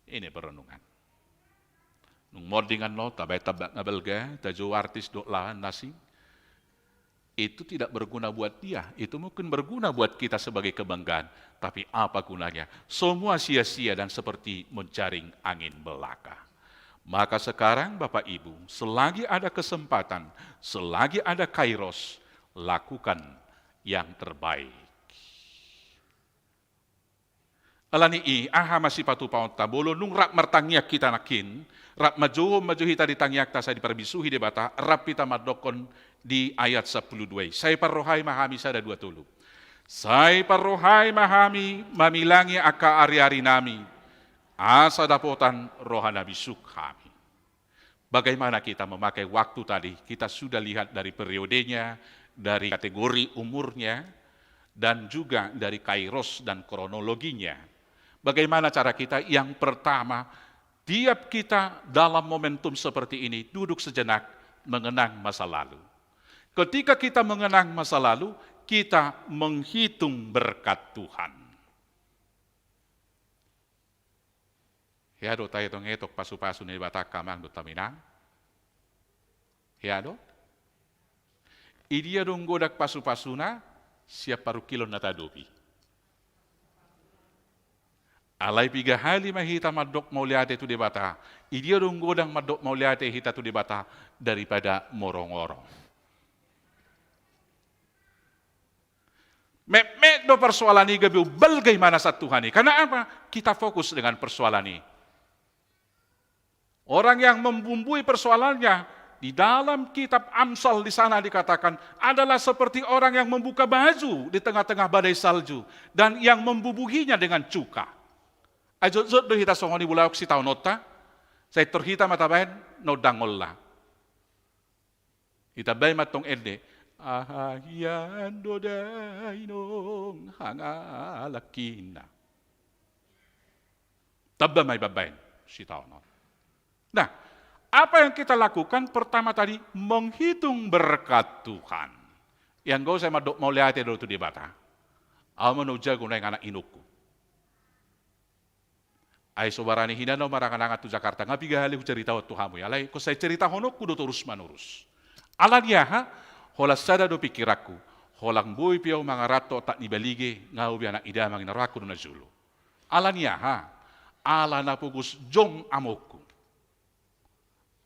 Ini perenungan. Nung modingan lo, tabay-tabak ngabelga, tajo artis do lahan nasi. Itu tidak berguna buat dia. Itu mungkin berguna buat kita sebagai kebanggaan. Tapi apa gunanya? Semua sia-sia dan seperti menjaring angin belaka. Maka sekarang Bapak Ibu, selagi ada kesempatan, selagi ada kairos, lakukan yang terbaik. Alani aha masih patu paut tabolo nung rak martangyak kita nakin rak maju hita ditangyak ta sa diperbisuhi debata rap kita madokon di ayat 12. Saya parrohai mahami sada 20. Saya parrohai mahami mamilangi aka ari-ari nami asa dapotan rohana bisuk kami. Bagaimana kita memakai waktu tadi? Kita sudah lihat dari periodenya, dari kategori umurnya, dan juga dari kairos dan kronologinya. Bagaimana cara kita? Yang pertama, tiap kita dalam momentum seperti ini duduk sejenak mengenang masa lalu. Ketika kita mengenang masa lalu, kita menghitung berkat Tuhan. Ya do tayo tong etok pasu-pasu ni bata kamang do taminang. Ya do. Idia dong godak pasu-pasuna siap paru kilon na tadopi. Alay piga hali mahita madok mauliate tu debata. Idia dong godang madok mauliate hita tu debata daripada morong-orong. Mek do persoalan ini gabiu bagaimana satu Tuhan ini. Karena apa? Kita fokus dengan persoalan ini. Orang yang membumbui persoalannya di dalam kitab Amsal di sana dikatakan adalah seperti orang yang membuka baju di tengah-tengah badai salju dan yang membubuhinya dengan cuka. Ajo do hita songoni bulaok si tao nota, saya terhita matabayan no dangolla. Hita bay matong ede, ahayan do dainong hangalakina. Tabba may babayan si tao nota. Nah, apa yang kita lakukan? Pertama tadi, menghitung berkat Tuhan. Yang gak usah mau lihat itu di bata. Amo no jago na yung anak inuku. Ay sobarani hinano maranganangat tu Jakarta. Nga pigali ko cerita o tuhamu. Alay, ko sa cerita honok, kudo turus manurus. Alan niya ha, holas sada do pikiraku. Holang buhay piyaw mga rato tak nibalige, nga ubi anak idamang inaraku na julo. Alan niya ha, ala na pugus jong amoku.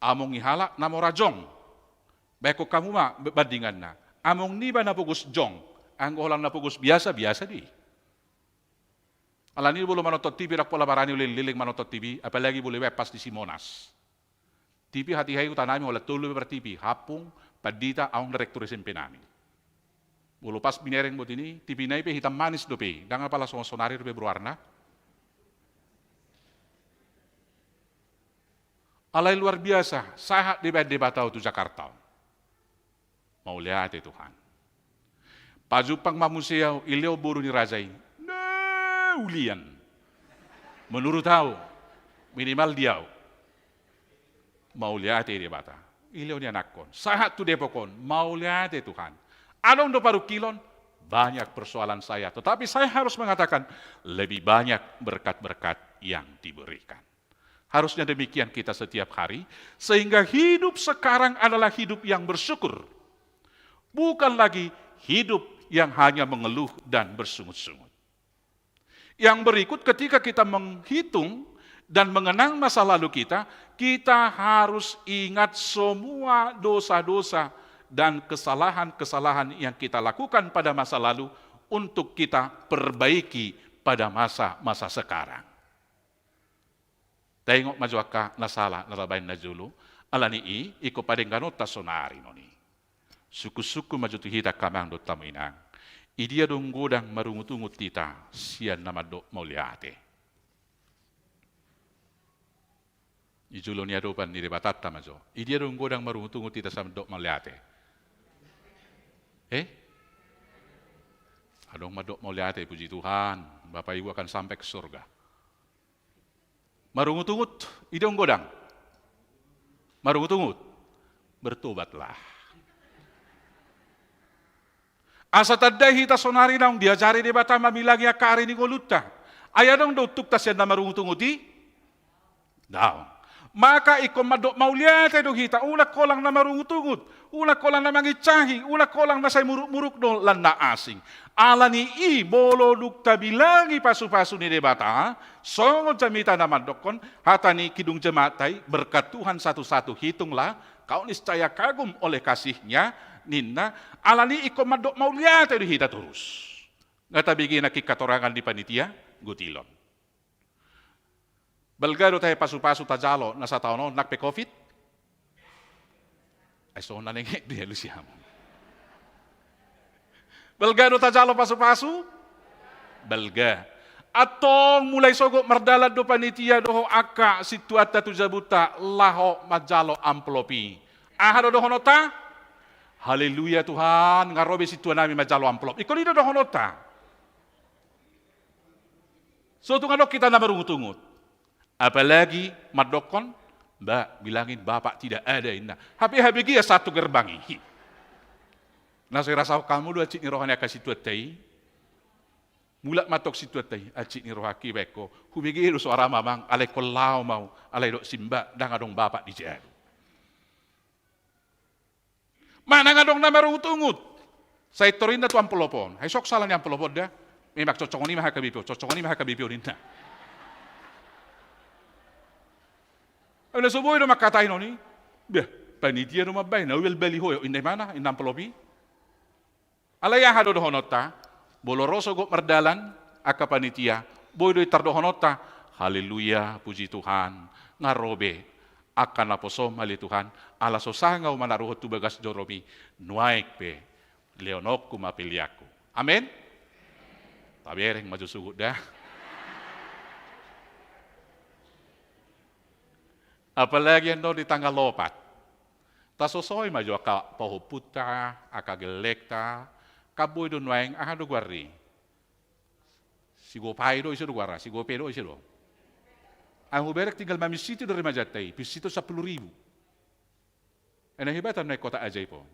Among ihala na morajong. Beko kamu ma bandingan na. Among niba na pugus jong. Ang holang na pugus biasa-biasa di. Alani boleh manotot TV rak pola barani liling manotot TV, apalagi boleh wepas di Simonas. TV hati hayu tanami oleh tulu ber TV hapung padita aung direktur SMP nami. Bulu pas binereng buat ini TV nai pe hitam manis dope, dengan pala sonari dope berwarna. Alai luar biasa, sahat debat tahu tu Jakarta. Mau lihat Tuhan. Pajupang mamusia ileo buru ni rajai. Ulian. Menurut tahu, minimal dia. Mau lihat debata. Ileo ni anakon. Sahat tu depokon. Mau lihat Tuhan. Anong do paru kilon? Banyak persoalan saya. Tetapi saya harus mengatakan lebih banyak berkat-berkat yang diberikan. Harusnya demikian kita setiap hari, sehingga hidup sekarang adalah hidup yang bersyukur. Bukan lagi hidup yang hanya mengeluh dan bersungut-sungut. Yang berikut ketika kita menghitung dan mengenang masa lalu kita harus ingat semua dosa-dosa dan kesalahan-kesalahan yang kita lakukan pada masa lalu untuk kita perbaiki pada masa-masa sekarang. Tengok majuaka nasala narabain na julu, alani iko padengano tasonari noni. Suku-suku maju hita kamang do taminang. Idia dong godang marungut-ungut tita, sian nama do mauliate. Ijulo niya dopan ni debatata majo. Idia dong godang marungut-ungut tita sama do mauliate. Adong madok mauliate, puji Tuhan, Bapak Ibu akan sampai ke surga. Marungut-ungut, idong godang. Marungut-ungut, bertobatlah. Asa tadai hita sonari naung diajari debata mamilagi akari ni goluta. Aya dong do tuk tasyan na marungut-unguti? Daw. Maka ikom madok mauliate do hita, unak kolang na marungut-ungut, unak kolang na mangicahi, unak kolang na say muruk-muruk do landa asing. Alani bolo dukta bilangi pasu-pasu ni debata, songon jamita na madokon, hatani kidung jematai, berkat Tuhan satu-satu hitunglah, kau niscaya kagum oleh kasihnya, ninna, alani ikom madok mauliate do hita terus. Ngata bigin nakikatorangan di panitia, gutilon. Belgado tayo pasu-pasu tajalo na sa taon nakpe COVID. Ay so nanengek dia lusiam. Belgado tajalo pasu-pasu. Belga. Atong mulai sogo merdala do panitia doho aka situata tu jabuta laho majalo amplopi. Ahado do honota. Haleluya Tuhan, ngarobe situa nami majalo amplop. Ikon itu do honota. So tungano kita na marungut-ungut. Apalagi madokon, mbak bilangin bapak tidak ada inna. Habi-habi ya satu gerbangi. Nah saya rasa kamu dua cik ni rohani akan situatai. Mulak matok situatai, acik ni rohaki beko. Hubigi lu suara mamang, alai kolau mau, alai dok simba, dah ngadong bapak di jadu. Mana ngadong nama rungut-ungut? Saya torinda tuan pelopon. Hai sok salah ni am pelopon dah. Memang cocok ni mahaka bipio, cocok ni mahaka bipio ninda. Ada sebuah itu makatain oni, dah panitia rumah bayi, nawil beli hoyo, indai mana, indam pelopi. Alaya hado dohonota, boloroso gok merdalan, aka panitia, boy doi tardohonota, haleluya, puji Tuhan, ngarobe, akan laposo mali Tuhan, ala sosangau manaruho tu bagas jorobi, nuaik pe, leonokku mapiliaku. Amin. Tabereng maju sugut dah. Apalagi yang di tanggal 4. Tasosoy maju aka pahuputa, aka gelekta, kaboy do nuaing do guari. Sigo pai do isu do guara, sigo pedo isu do. Ang huberek tinggal mamisito dari majatai, pisito 10.000. Enak hebatan naik kota aja po.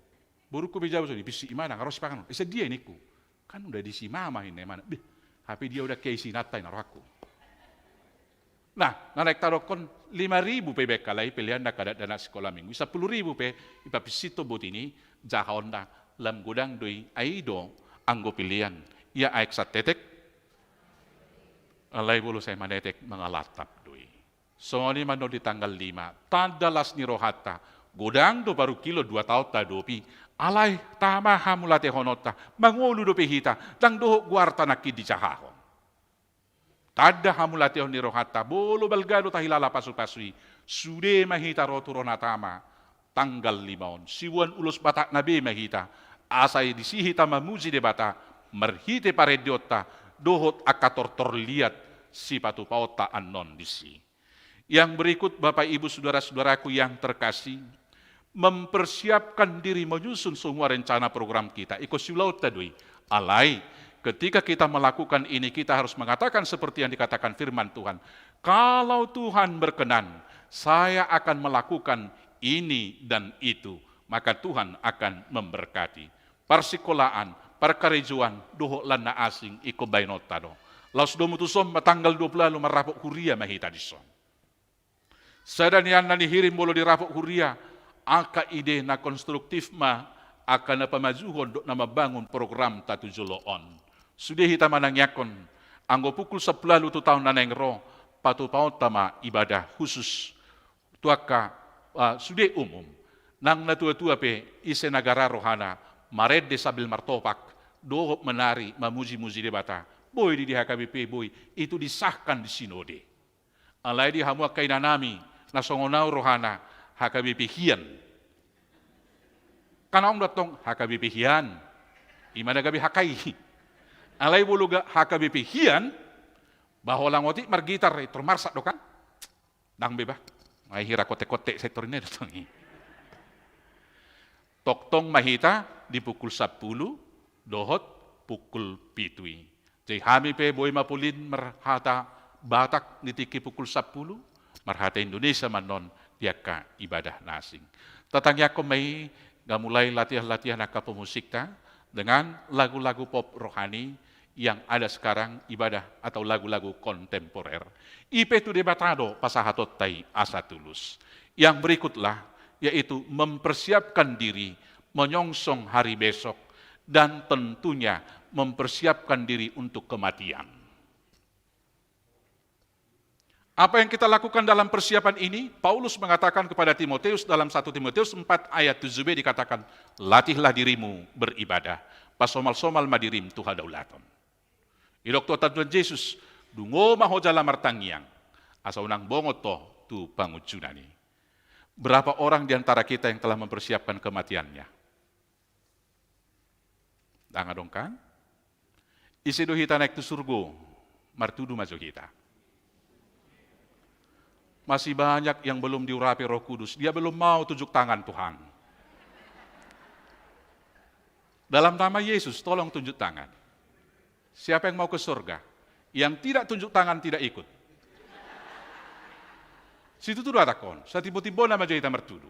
Buruk ko bijau sini, bisi imana ngaros pakan. Isa dia niku. Kan udah di si mama ini mana. Tapi dia udah keisi natai naraku. Nah, naik tarokon 5.000 PBK lai pilihan nak ada dana sekolah minggu. 10.000 pe ipapisito bot ini jahon na lam gudang doi aido anggo pilihan. Ia aik sa tetek. Alay bulu saya manetek mengalatap doi. So ini mano di tanggal 5. Tandalas ni rohata. Gudang do baru kilo 2 tahun ta dopi. Alay tama hamulate honota. Mangulu do pehita. Dang do guarta nakid di cahahon. Tada hamulatih ni rohata, bolo balgado tahilala pasu-pasui, sude mahita roturonatama, tanggal 5 siwan ulus batak nabi mahita, asai disihita mamuji de bata, merhite parediota, dohot akator liat si patu pauta anon disi. Yang berikut Bapak Ibu Saudara-saudaraku yang terkasih, mempersiapkan diri menyusun semua rencana program kita. Iko siulau tadui, alai ketika kita melakukan ini, kita harus mengatakan seperti yang dikatakan firman Tuhan. Kalau Tuhan berkenan, saya akan melakukan ini dan itu, maka Tuhan akan memberkati. Persikolaan, perkarejuan, doho lana asing, iko bainotado. Laus domutusom tanggal 20 lalu merapok huria mahita dison. Sedanian nani hirim bolo dirapok huria, aka ide na konstruktif ma akan na pamajuhon dok na mabangun program tatujoloon. Sudah kita manangyakon, anggo pukul 10 tu tahun naneng ro, patu paut tama ibadah khusus, tuaka sudah umum, nang natua-tua pe ise negara rohana, mared de sabil martopak, dohop menari, mamuji-muji debata, boy di HKBP boy, itu disahkan di sinode. Alai di hamua kainanami, nasongonau rohana, HKBP hian. Karena datong HKBP hian, imana gabi hakai. Alai buluga HKBP hian, bahwa langoti margitar itu marsak dokan, nang beba, may hira kote-kote sektor ini datang. Toktong mahita di pukul 10, dohot pukul 7. Jadi kami pe boy mapulin merhata Batak nitiki pukul 10, marhata Indonesia manon diaka ibadah nasing. Tatangya ko may gamulay latihan-latihan naka pemusikta dengan lagu-lagu pop rohani yang ada sekarang ibadah atau lagu-lagu kontemporer. Ipe tu debatado pasahatot tai asa tulus. Yang berikutlah yaitu mempersiapkan diri menyongsong hari besok dan tentunya mempersiapkan diri untuk kematian. Apa yang kita lakukan dalam persiapan ini? Paulus mengatakan kepada Timoteus dalam 1 Timoteus 4 ayat 7b dikatakan, latihlah dirimu beribadah, pasomal-somal madirim tuha daulaton. Idok Tuhan Yesus, dungo mahojala martangyang, asa unang bongot tu pangujunani. Berapa orang di antara kita yang telah mempersiapkan kematiannya? Danga dong kan? Isido hita naik tu surgo, martudu majo kita. Masih banyak yang belum diurapi Roh Kudus. Dia belum mau tunjuk tangan Tuhan. Dalam nama Yesus, tolong tunjuk tangan. Siapa yang mau ke surga? Yang tidak tunjuk tangan tidak ikut. Situ tuh ada kon. Sa tiba-tiba nama kita mertudu.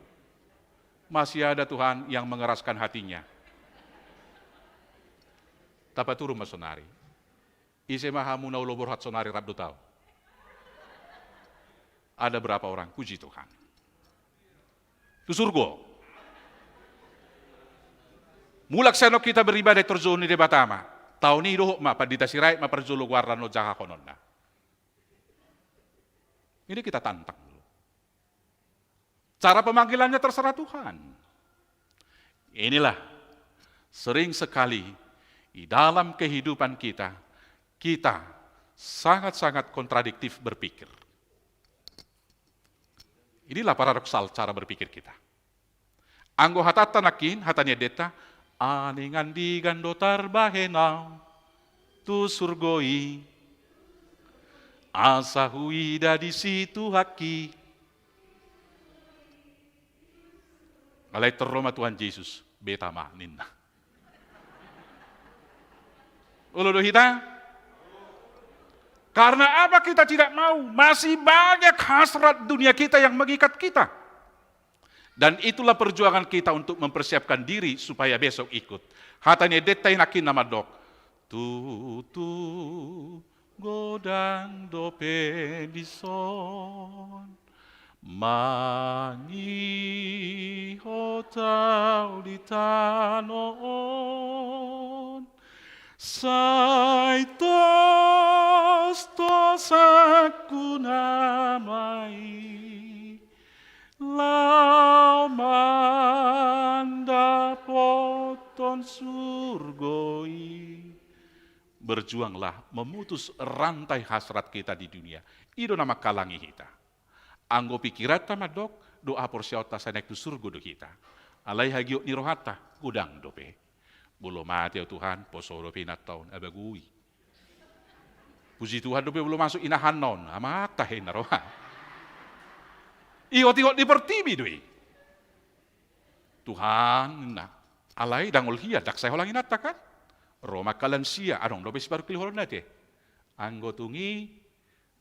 Masih ada Tuhan yang mengeraskan hatinya. Tapa turu masonari. Ise mahamu na ulobor hat sonari rabdo tau. Ada berapa orang? Puji Tuhan. Itu surga. Mulak senok kita beribadah terjun di Batama. Tahun ini doh ma padita sirai ma perjulu guarda no jaga kononna. Ini kita tantang dulu. Cara pemanggilannya terserah Tuhan. Inilah sering sekali di dalam kehidupan kita sangat-sangat kontradiktif berpikir. Inilah paradoksal cara berpikir kita. Anggo hatata nakin, hatanya deta, aningan di gandotar bahenau, tu surgoi, asa huida di situ haki. Alay terroma Tuhan Yesus, beta ninna. Uludo hita, karena apa kita tidak mau? Masih banyak hasrat dunia kita yang mengikat kita. Dan itulah perjuangan kita untuk mempersiapkan diri supaya besok ikut. Hatanya detai nakin nama dok. Tu godang dope dison. Mani hotau di tanon. Saitos aku namai lau manda poton surgoi berjuanglah memutus rantai hasrat kita di dunia. Ido nama kalangi kita. Anggo pikirat tamadok, doa porsiota sanek tu surga do kita. Alai hagiok ni rohata, gudang dope. Belum mati ya Tuhan, posoro pinat tahun abagui. Puji Tuhan dope belum masuk inahan non, amata hena roha. Iot di pertibi doi. Tuhan, nah, alai dangol hiya, dak saya holang inata kan? Roma kalansia, adong dope si baru kilihoron nate. Anggo tungi,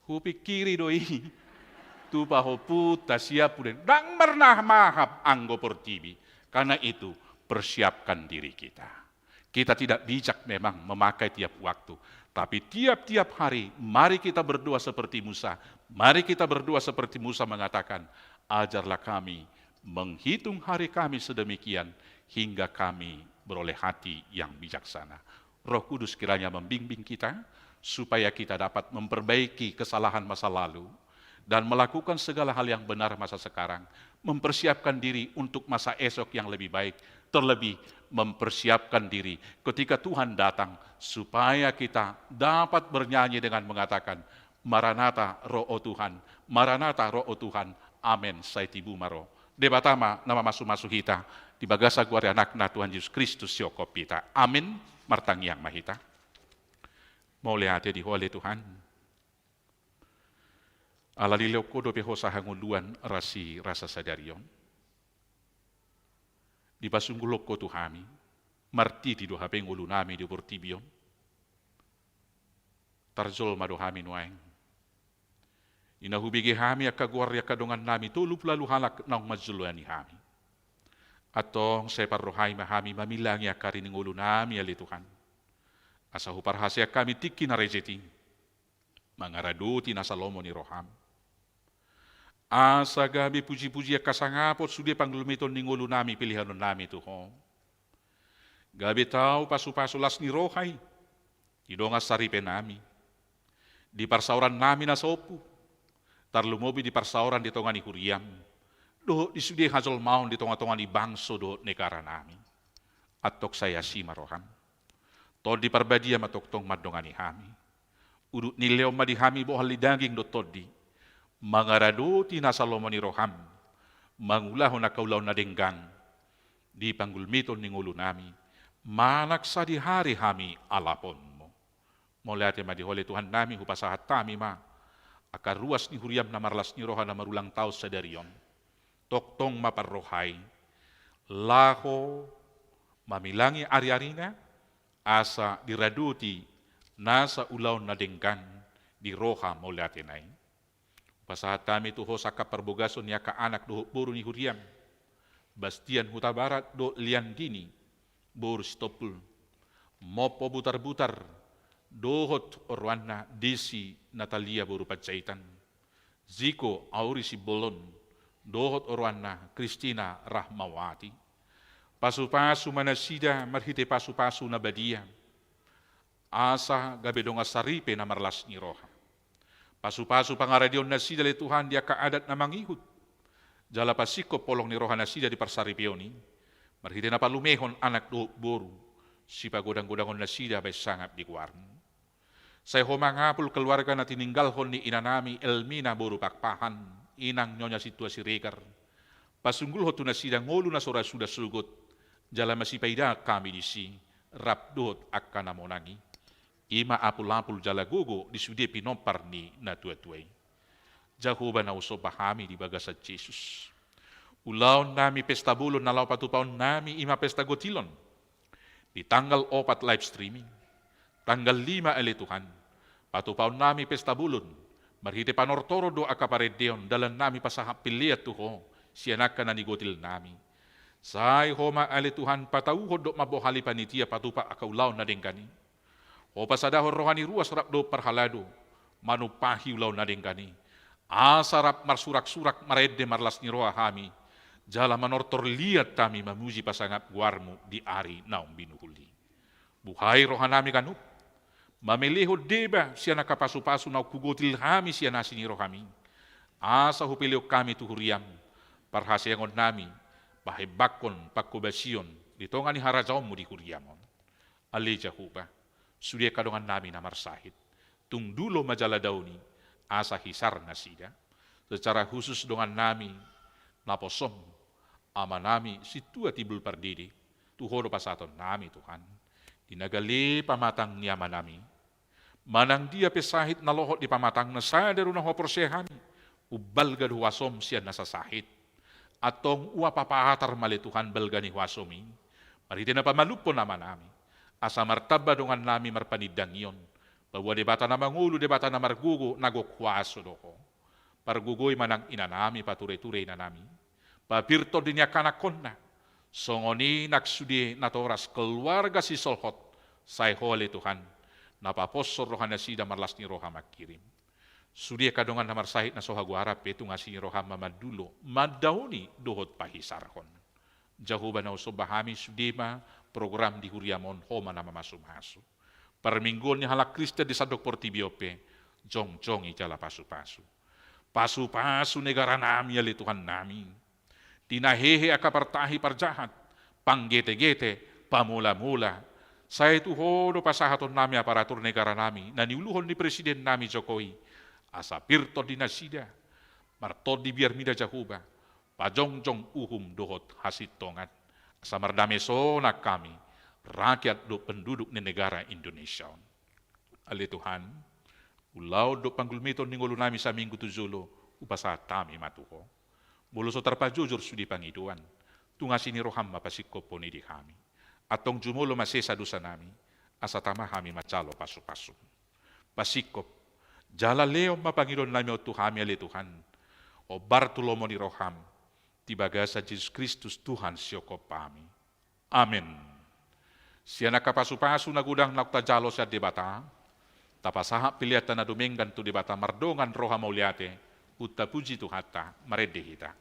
hupikiri doi. Tupa hoputa siap puden. Dang mernah mahap anggo pertibi. Karena itu, persiapkan diri kita. Kita tidak bijak memang memakai tiap waktu. Tapi tiap-tiap hari, mari kita berdoa seperti Musa. Mari kita berdoa seperti Musa mengatakan, ajarlah kami menghitung hari kami sedemikian, hingga kami beroleh hati yang bijaksana. Roh Kudus kiranya membimbing kita, supaya kita dapat memperbaiki kesalahan masa lalu, dan melakukan segala hal yang benar masa sekarang, mempersiapkan diri untuk masa esok yang lebih baik, terlebih mempersiapkan diri ketika Tuhan datang, supaya kita dapat bernyanyi dengan mengatakan, Maranatha roh Tuhan, Maranatha roh Tuhan, amen, saitibu maro. Debatama nama masuk-masuk kita, di bagasa guari anakna Tuhan Yesus Kristus yokop kita, amin, martang yang mahita. Mau lihat di oleh Tuhan, Alalilaw ko do pehosa hanguluan rasi rasa sadarion. Di pasunggulok ko tuhami, marti di doha pengulu nami di portibion. Tarzol madohami nuaeng. Inahubigi hami akaguarya kadongan nami tulup lalu halak nang mazuluani hami. Atong separrohay mahami mamilangi akarin ng ulo nami ali Tuhan. Asa huparhasya kami tiki na rejeti. Mangaraduti na salomo ni roham. Asa gabi puji-puji kasangapot sudi panglumiton ning ulo nami pilihan nami Tuhan. Gabi tau pasu-pasu las ni rohay. Idongas saripe nami. Di parsauran nami na sopu. Tarlumobi di parsauran di tongan ni huriam. Doh di sudi hazol maun di tonga-tonga ni bangso do negara nami. Atok saya si maroham. Tod di parbadia matoktong madongani hami. Udut nileo madihami bohal daging do todi. Mangaraduti na salomo ni roham. Mangulahon na kaulaw na denggang. Di panggulmiton ning ulo nami. Manaksa di hari hami alapon mo. Moliate madihole Tuhan nami hupasahat tami ma. Akar ruas ni huriam na marlas ni roha na marulang tao sa darion. Toktong maparrohay. Laho mamilangi ari-arina. Asa diraduti nasa ulaw na denggan di roha moliate nai. Pasahat kami tuho sa kaparbogason niya ka anak do buru ni huriam. Bastian huta barat do lian dini. Buru stopul. Mopo butar-butar. Dohot orwana desi Natalia buru padzaitan. Ziko auri si bolon. Dohot orwana Kristina Rahmawati. Pasu-pasu manasida marhite pasu-pasu na badia. Asa gabedonga saripe na marlas ni roha. Pasu-pasu pangaradion na sida le Tuhan dia kaadat na mangihut. Jala pasiko polong ni roha na sida di parsaripioni. Marhite na palumehon anak do boru. Si pagodang-godangon na sida bay sangap di kuarn. Say homangapul keluarga na tininggalhon ni inanami Elmina boru pakpahan. Inang nyonya situasi regar. Pasunggul hotu na sida ngolu na sora sudah sugot. Jala masipayda kami di si. Rapdot akka namonangi. Ima apul-apul jala gogo di sudi pinompar ni natuatuay. Jahoba na uso pahami di bagasat Jesus. Ulaw nami pesta bulon na law patupaon nami ima pesta gotilon. Di tanggal 4 live streaming. Tanggal 5 ali Tuhan. Patupaon nami pesta bulon. Marhite panortoro do akaparedeon dalan nami pasahap piliat tuho. Sianak ka na ni gotil nami. Say homa ali Tuhan patauhod do mabohali panitia patupa akaulaw na dengkani. O pasadahor rohani ruas rapdo parhalado, manupahi ulaw na dengkani. Asarap marsurak-surak marede marlas ni roha hami, jala manortor liat kami mamuji pasangap guarmu di ari naong binuhuli. Buhay roha nami kanup, mamiliho deba siya nakapasu-pasu na kugutil hami siya nasi ni rohami. Asa hupilio kami tuhuriam, parhasyangon nami, bahibakon pagkubasyon, dito nga ni harajaw mo di huriamon. Alija hupa. Sudia kadongan nami na marsahit. Tung dulo majala dauni, asa hisar na sida. Secara khusus dengan nami, naposom, ama nami, situa tibul pardidi, tuhodo pasaton nami Tuhan. Dinagali pamatang niyama nami. Manang dia pesahit na lohot di pamatang na sadaro na hoporsehami. Ubal gad huwasom siya nasasahit. Atong uwa papahatar mali Tuhan balga ni huwasomi. Mariti na pamalupo naman nami. Asa martaba dengan nami marpanidang iyon. Bahwa debata na mangulo, debata na margugo, nagokwaso doko. Pargugoy manang inanami paturay-turay na nami. Papirto din niya kanakon na. Songoni nagsudi natoras keluarga si Solhot. Say hole Tuhan. Napaposor rohan na sida marlas ni roha makirim. Sudia kadongan na marsahit na sohaguarap ito nga si roha mamadulo. Madauni dohot pahisarkon. Jahuba na uso bahami sudima program di huriamon homa na mamasumaso. Parminggon niya halak Krista di sadok portibiope. Jong-jong ijala pasu-pasu. Pasu-pasu negara nami ali Tuhan nami. Tinahehe akapartahi parjahat. Panggete-gete, pamula-mula. Saya itu hodo pasahaton nami aparatur negara nami. Naniuluhon ni Presiden nami Jokowi. Asa pirto dinasida. Martod di biar mida jahuba. Pajong-jong uhum dohot hasit tongat. Asa mardame sonak kami. Rakyat do penduduk ni negara Indonesia. Ali Tuhan. Ulau do panggulmiton ninggolo nami sa minggu tujulo. Upasa tami matuho. Mulu so terpajujur sudi pangiduan. Tungasi ni roham mapasiko poni di kami. Atong jumulo masesa dosa nami, asa tama kami macalo pasu-pasu. Pasikop, jala leo mapangilon nami o Tuhami ali Tuhan, o Bartolomo ni Roham, tibaga sa Jesus Kristus Tuhan siyoko pami. Amen. Siya nakapasu-pasu na gudang naktajalo siya debata, tapasaha piliatan na duminggan tu debata mardongan roha mauliate, utta puji Tuhata, maredehita.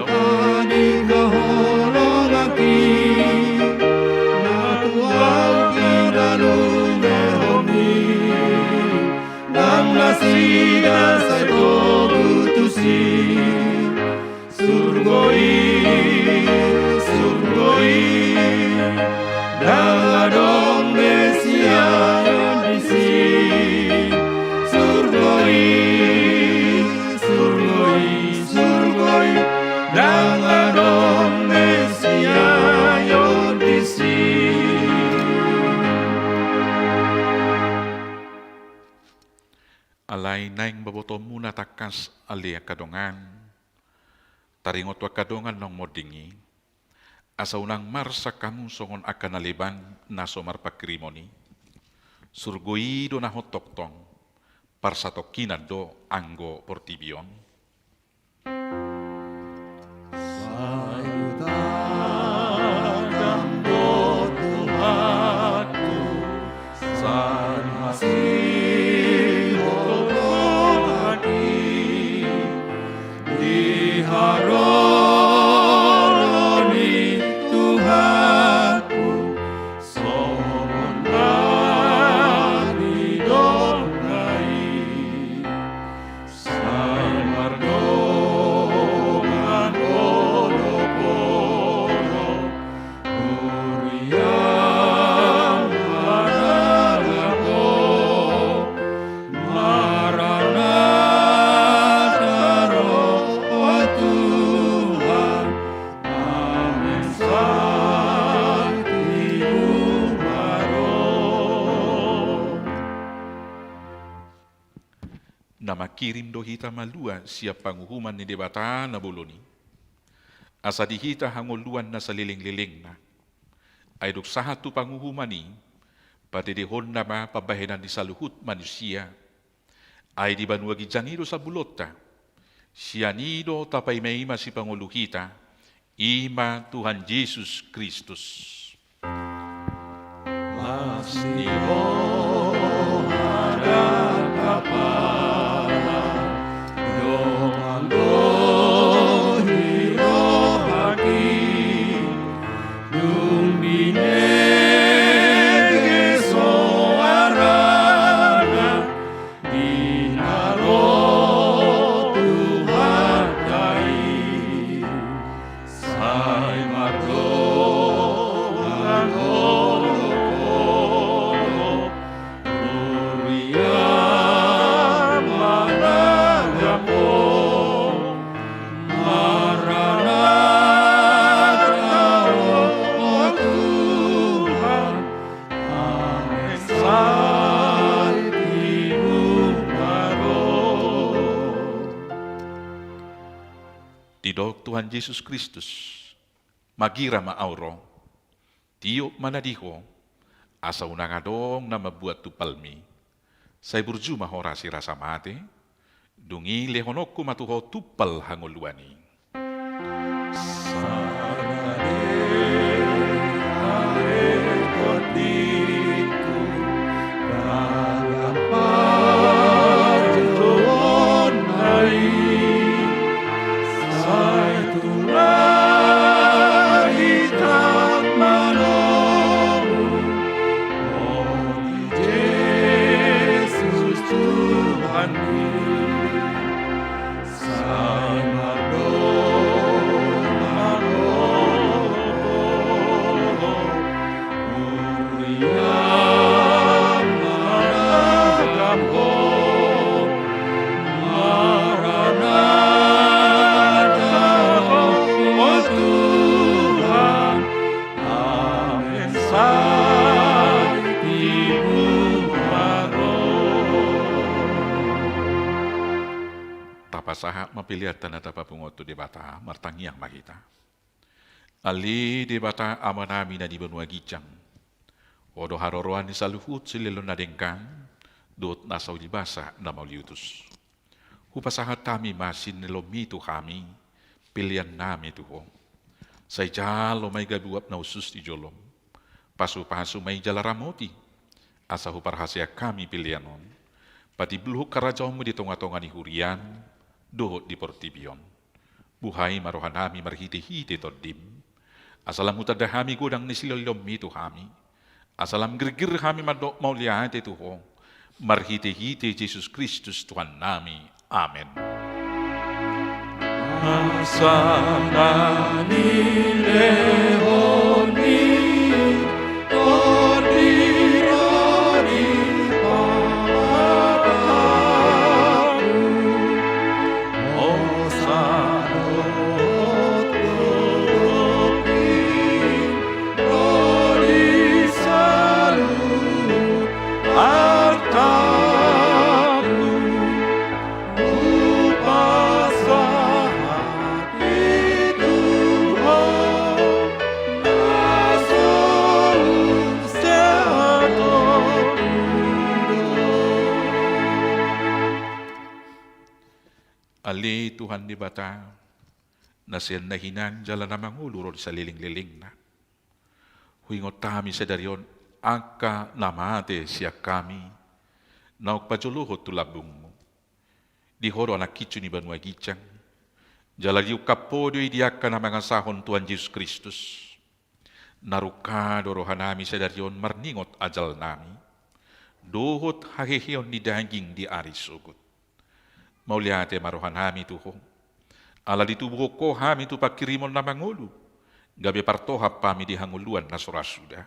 tadi kaholongaki natuau kinalunge homi nang nasida sai togutusi surgoi daladong Mesia yondisi surgoi daladong Mesia yondisi. Alay naing baboto muna takas alia kadongan, taringot wa kadongan nong modingi, asa unang marsa kamu songon akan naliban naso marpakrimoni, surgoi do nahot toktong, parsatokinan do anggo portibion. Sayutan do Tuhanku, san masih hormati diharoni Tuhanku, somongan didonai, say mardongan olo-olo, Kuriang manarako, Maranatha roh Tuhan, amin sakti bumaro. Nama kirim do hita malua siap panguhuman ni debata na buloni. Asa di hita hangoluan na sa liling-liling na. Ay duk sahatu panguhuman ni, pati di hon na ma pabahenan di saluhut manusia. Ay di banuagi jangido sa bulota. Sianido tapay may ima si panguluhita, ima Tuhan Yesus Kristus. Masniho hadang kapala, domanggo hirohaki, dumbinege soarana, dinaro Tuhan dai, say mardongan olo-olo, Kuriang managapo, Maranatha roh Tuhan, amin sakti bumaro. Tidok Tuhan Yesus Kristus, magira maauro, tiok manadiho, asa unang adong na mabuat tupalmi, say burjuma horasi rasa mate, dungi lehonokku matuho tupal hangoluani. Pasaha mapiliatan na tapapungot to debata martangiang makita. Ali debata amanami na di benua gicang. Odo haroroan ni saluhut sililo na dengkang, dot nasaw libasa na mauliutus. Hupasahat kami masin nilomito kami, pilihan nami tuho. Say jalo may gabuap na usus di jolom. Pasu-pasu may jalaramoti. Asa huparhasya kami pilihanon. Pati bluhuk karajaw mo di tonga-tonga ni hurian, dohot di portibion. Buhay marohanami marhiti-hiti toddim. Asalam utadahami godang nisilolom itu hami. Asalam gergir kami mauliahati Tuhan. Marhiti-hiti Yesus Kristus Tuhan nami. Amin. Asanani lehoni odirani pamataku osanot gopi rodisalu artaku Ali Tuhan di bata, nasiyan na hinan jala na mangulurod sa liling-liling na. Huingot kami sa daryon, angka namate siya kami, naukpajuluhot tulabung mo. Di horo anak kitsu ni Banua Gicang, jala diu kapodo idiaka na mga sahon Tuhan Yesus Kristus. Naruka dorohanami sa daryon, marningot ajal nami, dohot hahihiyon ni daging di arisugot. Mauliate marohanami Tuhan. Ala ditubuho ko hami tu pakirimon na mangulu. Gabi partohap pami di hanguluan na surasuda.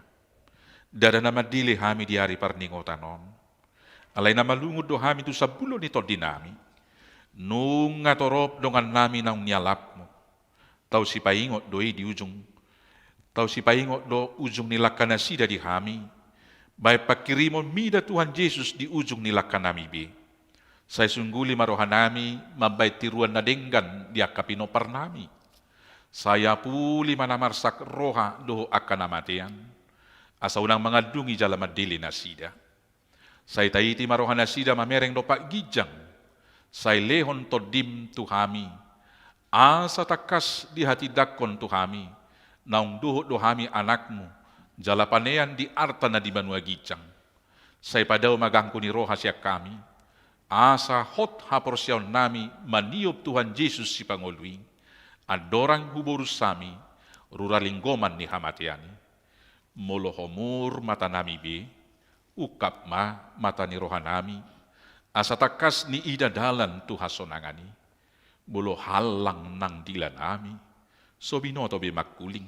Dada na madili hami di hari parningotanon. Alay na malungod do hami tu sa bulo nito dinami. Nung ngatorop dongan nami nang nialap mo. Tau si paingot do di ujung. Tau si paingot do ujung nila kanasida di hami. Bay pakirimon mida Tuhan Yesus di ujung nila kanami bi. Saya sungguli marohanami, mabay tiruan na denggan dia kapinopar nami. Saya puli manamarsak roha do akan namatian. Asa unang mga dungi jala madili na sida. Saya taiti marohan na sida mamereng do pak gijang. Saya lehon to dim tuhami. Asa takas di hati dakon tuhami. Naung duhut dohami anakmu. Jala panean di arta na di Banua Gijang. Saya padaw magangku ni roha siya kami. Asa hot haporsyaw nami maniop Tuhan Yesus si Panguluing, adorang huborus sami, ruralinggoman ni hamatiani. Molohomur mata nami be, ukap ma mata ni rohanami, asa takas ni idadalan tuhasonangani, bolo halang nang dila nami, so binoto be makuling,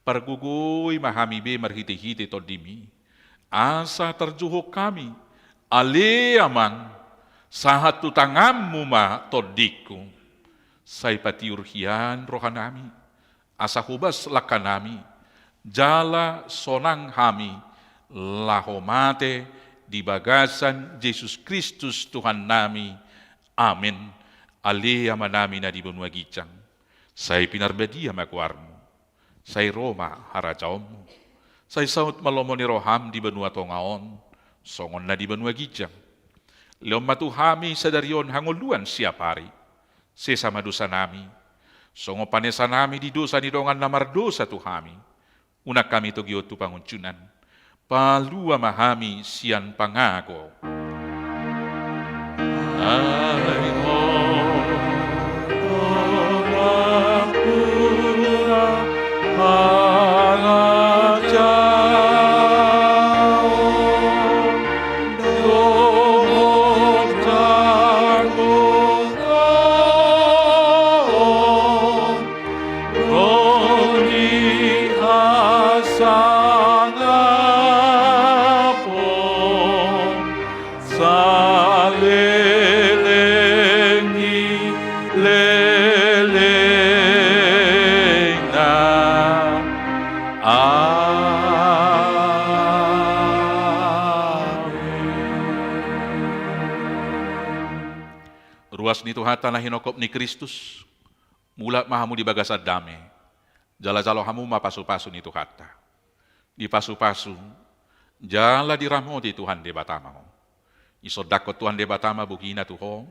pargugoy mahami be marhiti-hiti to dimi, asa terjuho kami, ale amang, sahat tutangammu ma todiku, say patiurhian rohanami, asa hubas lakanami, jala sonang hami, lahomate di bagasan Yesus Kristus Tuhan nami, amin. Alea manami na di Banua Gicang, say pinarbadia magwarmo, say Roma harajawmo, say saut malomo ni roham di Banua Tongaon, songon na di Banua Gicang. Leom matuhami sa daryon hanguluan siya pari. Sesama dosa nami. Songo panesa nami di dosa ni dongan namardosa tuhami. Una kami tugyo tu panguncunan. Palua mahami siyan pangako. Ruas ni Tuhan tanah hinokop ni Kristus, mula mahamu di bagasad dame, jala-jalo hamu mapasu-pasu ni Tuhan. Di pasu-pasu, jala diramo di Tuhan de batama. Isodakot Tuhan de batama bugina Tuhan,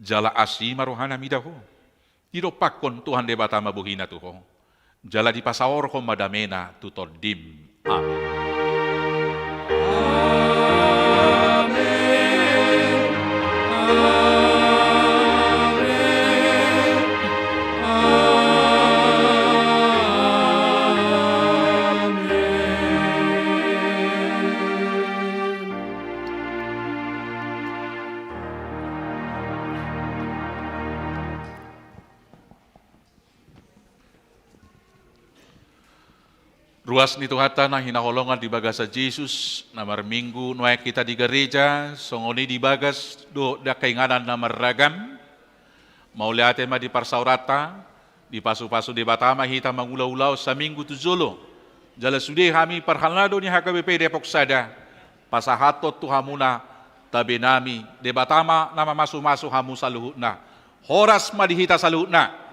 jala asima rohana midaho. Didopakon Tuhan de batama bugina Tuhan, jala di pasaor ko madamena tutodim. Amin. Amin. Ruas ni Tuhata na hinaholongan di bagasa Jesus na marminggu nuay kita di gereja, songoni di bagas do da kainganan na marragam. Mauliate ma di parsaurata, di pasu-pasu di Batama hita mangulaw-ulaw sa minggu tujulo. Jala sude kami parhalado ni HKBP Depok Sada, pasahatot tu hamuna tabi nami, di Batama na mamasu-masu hamu sa luhut na. Horas madihita sa luhut na.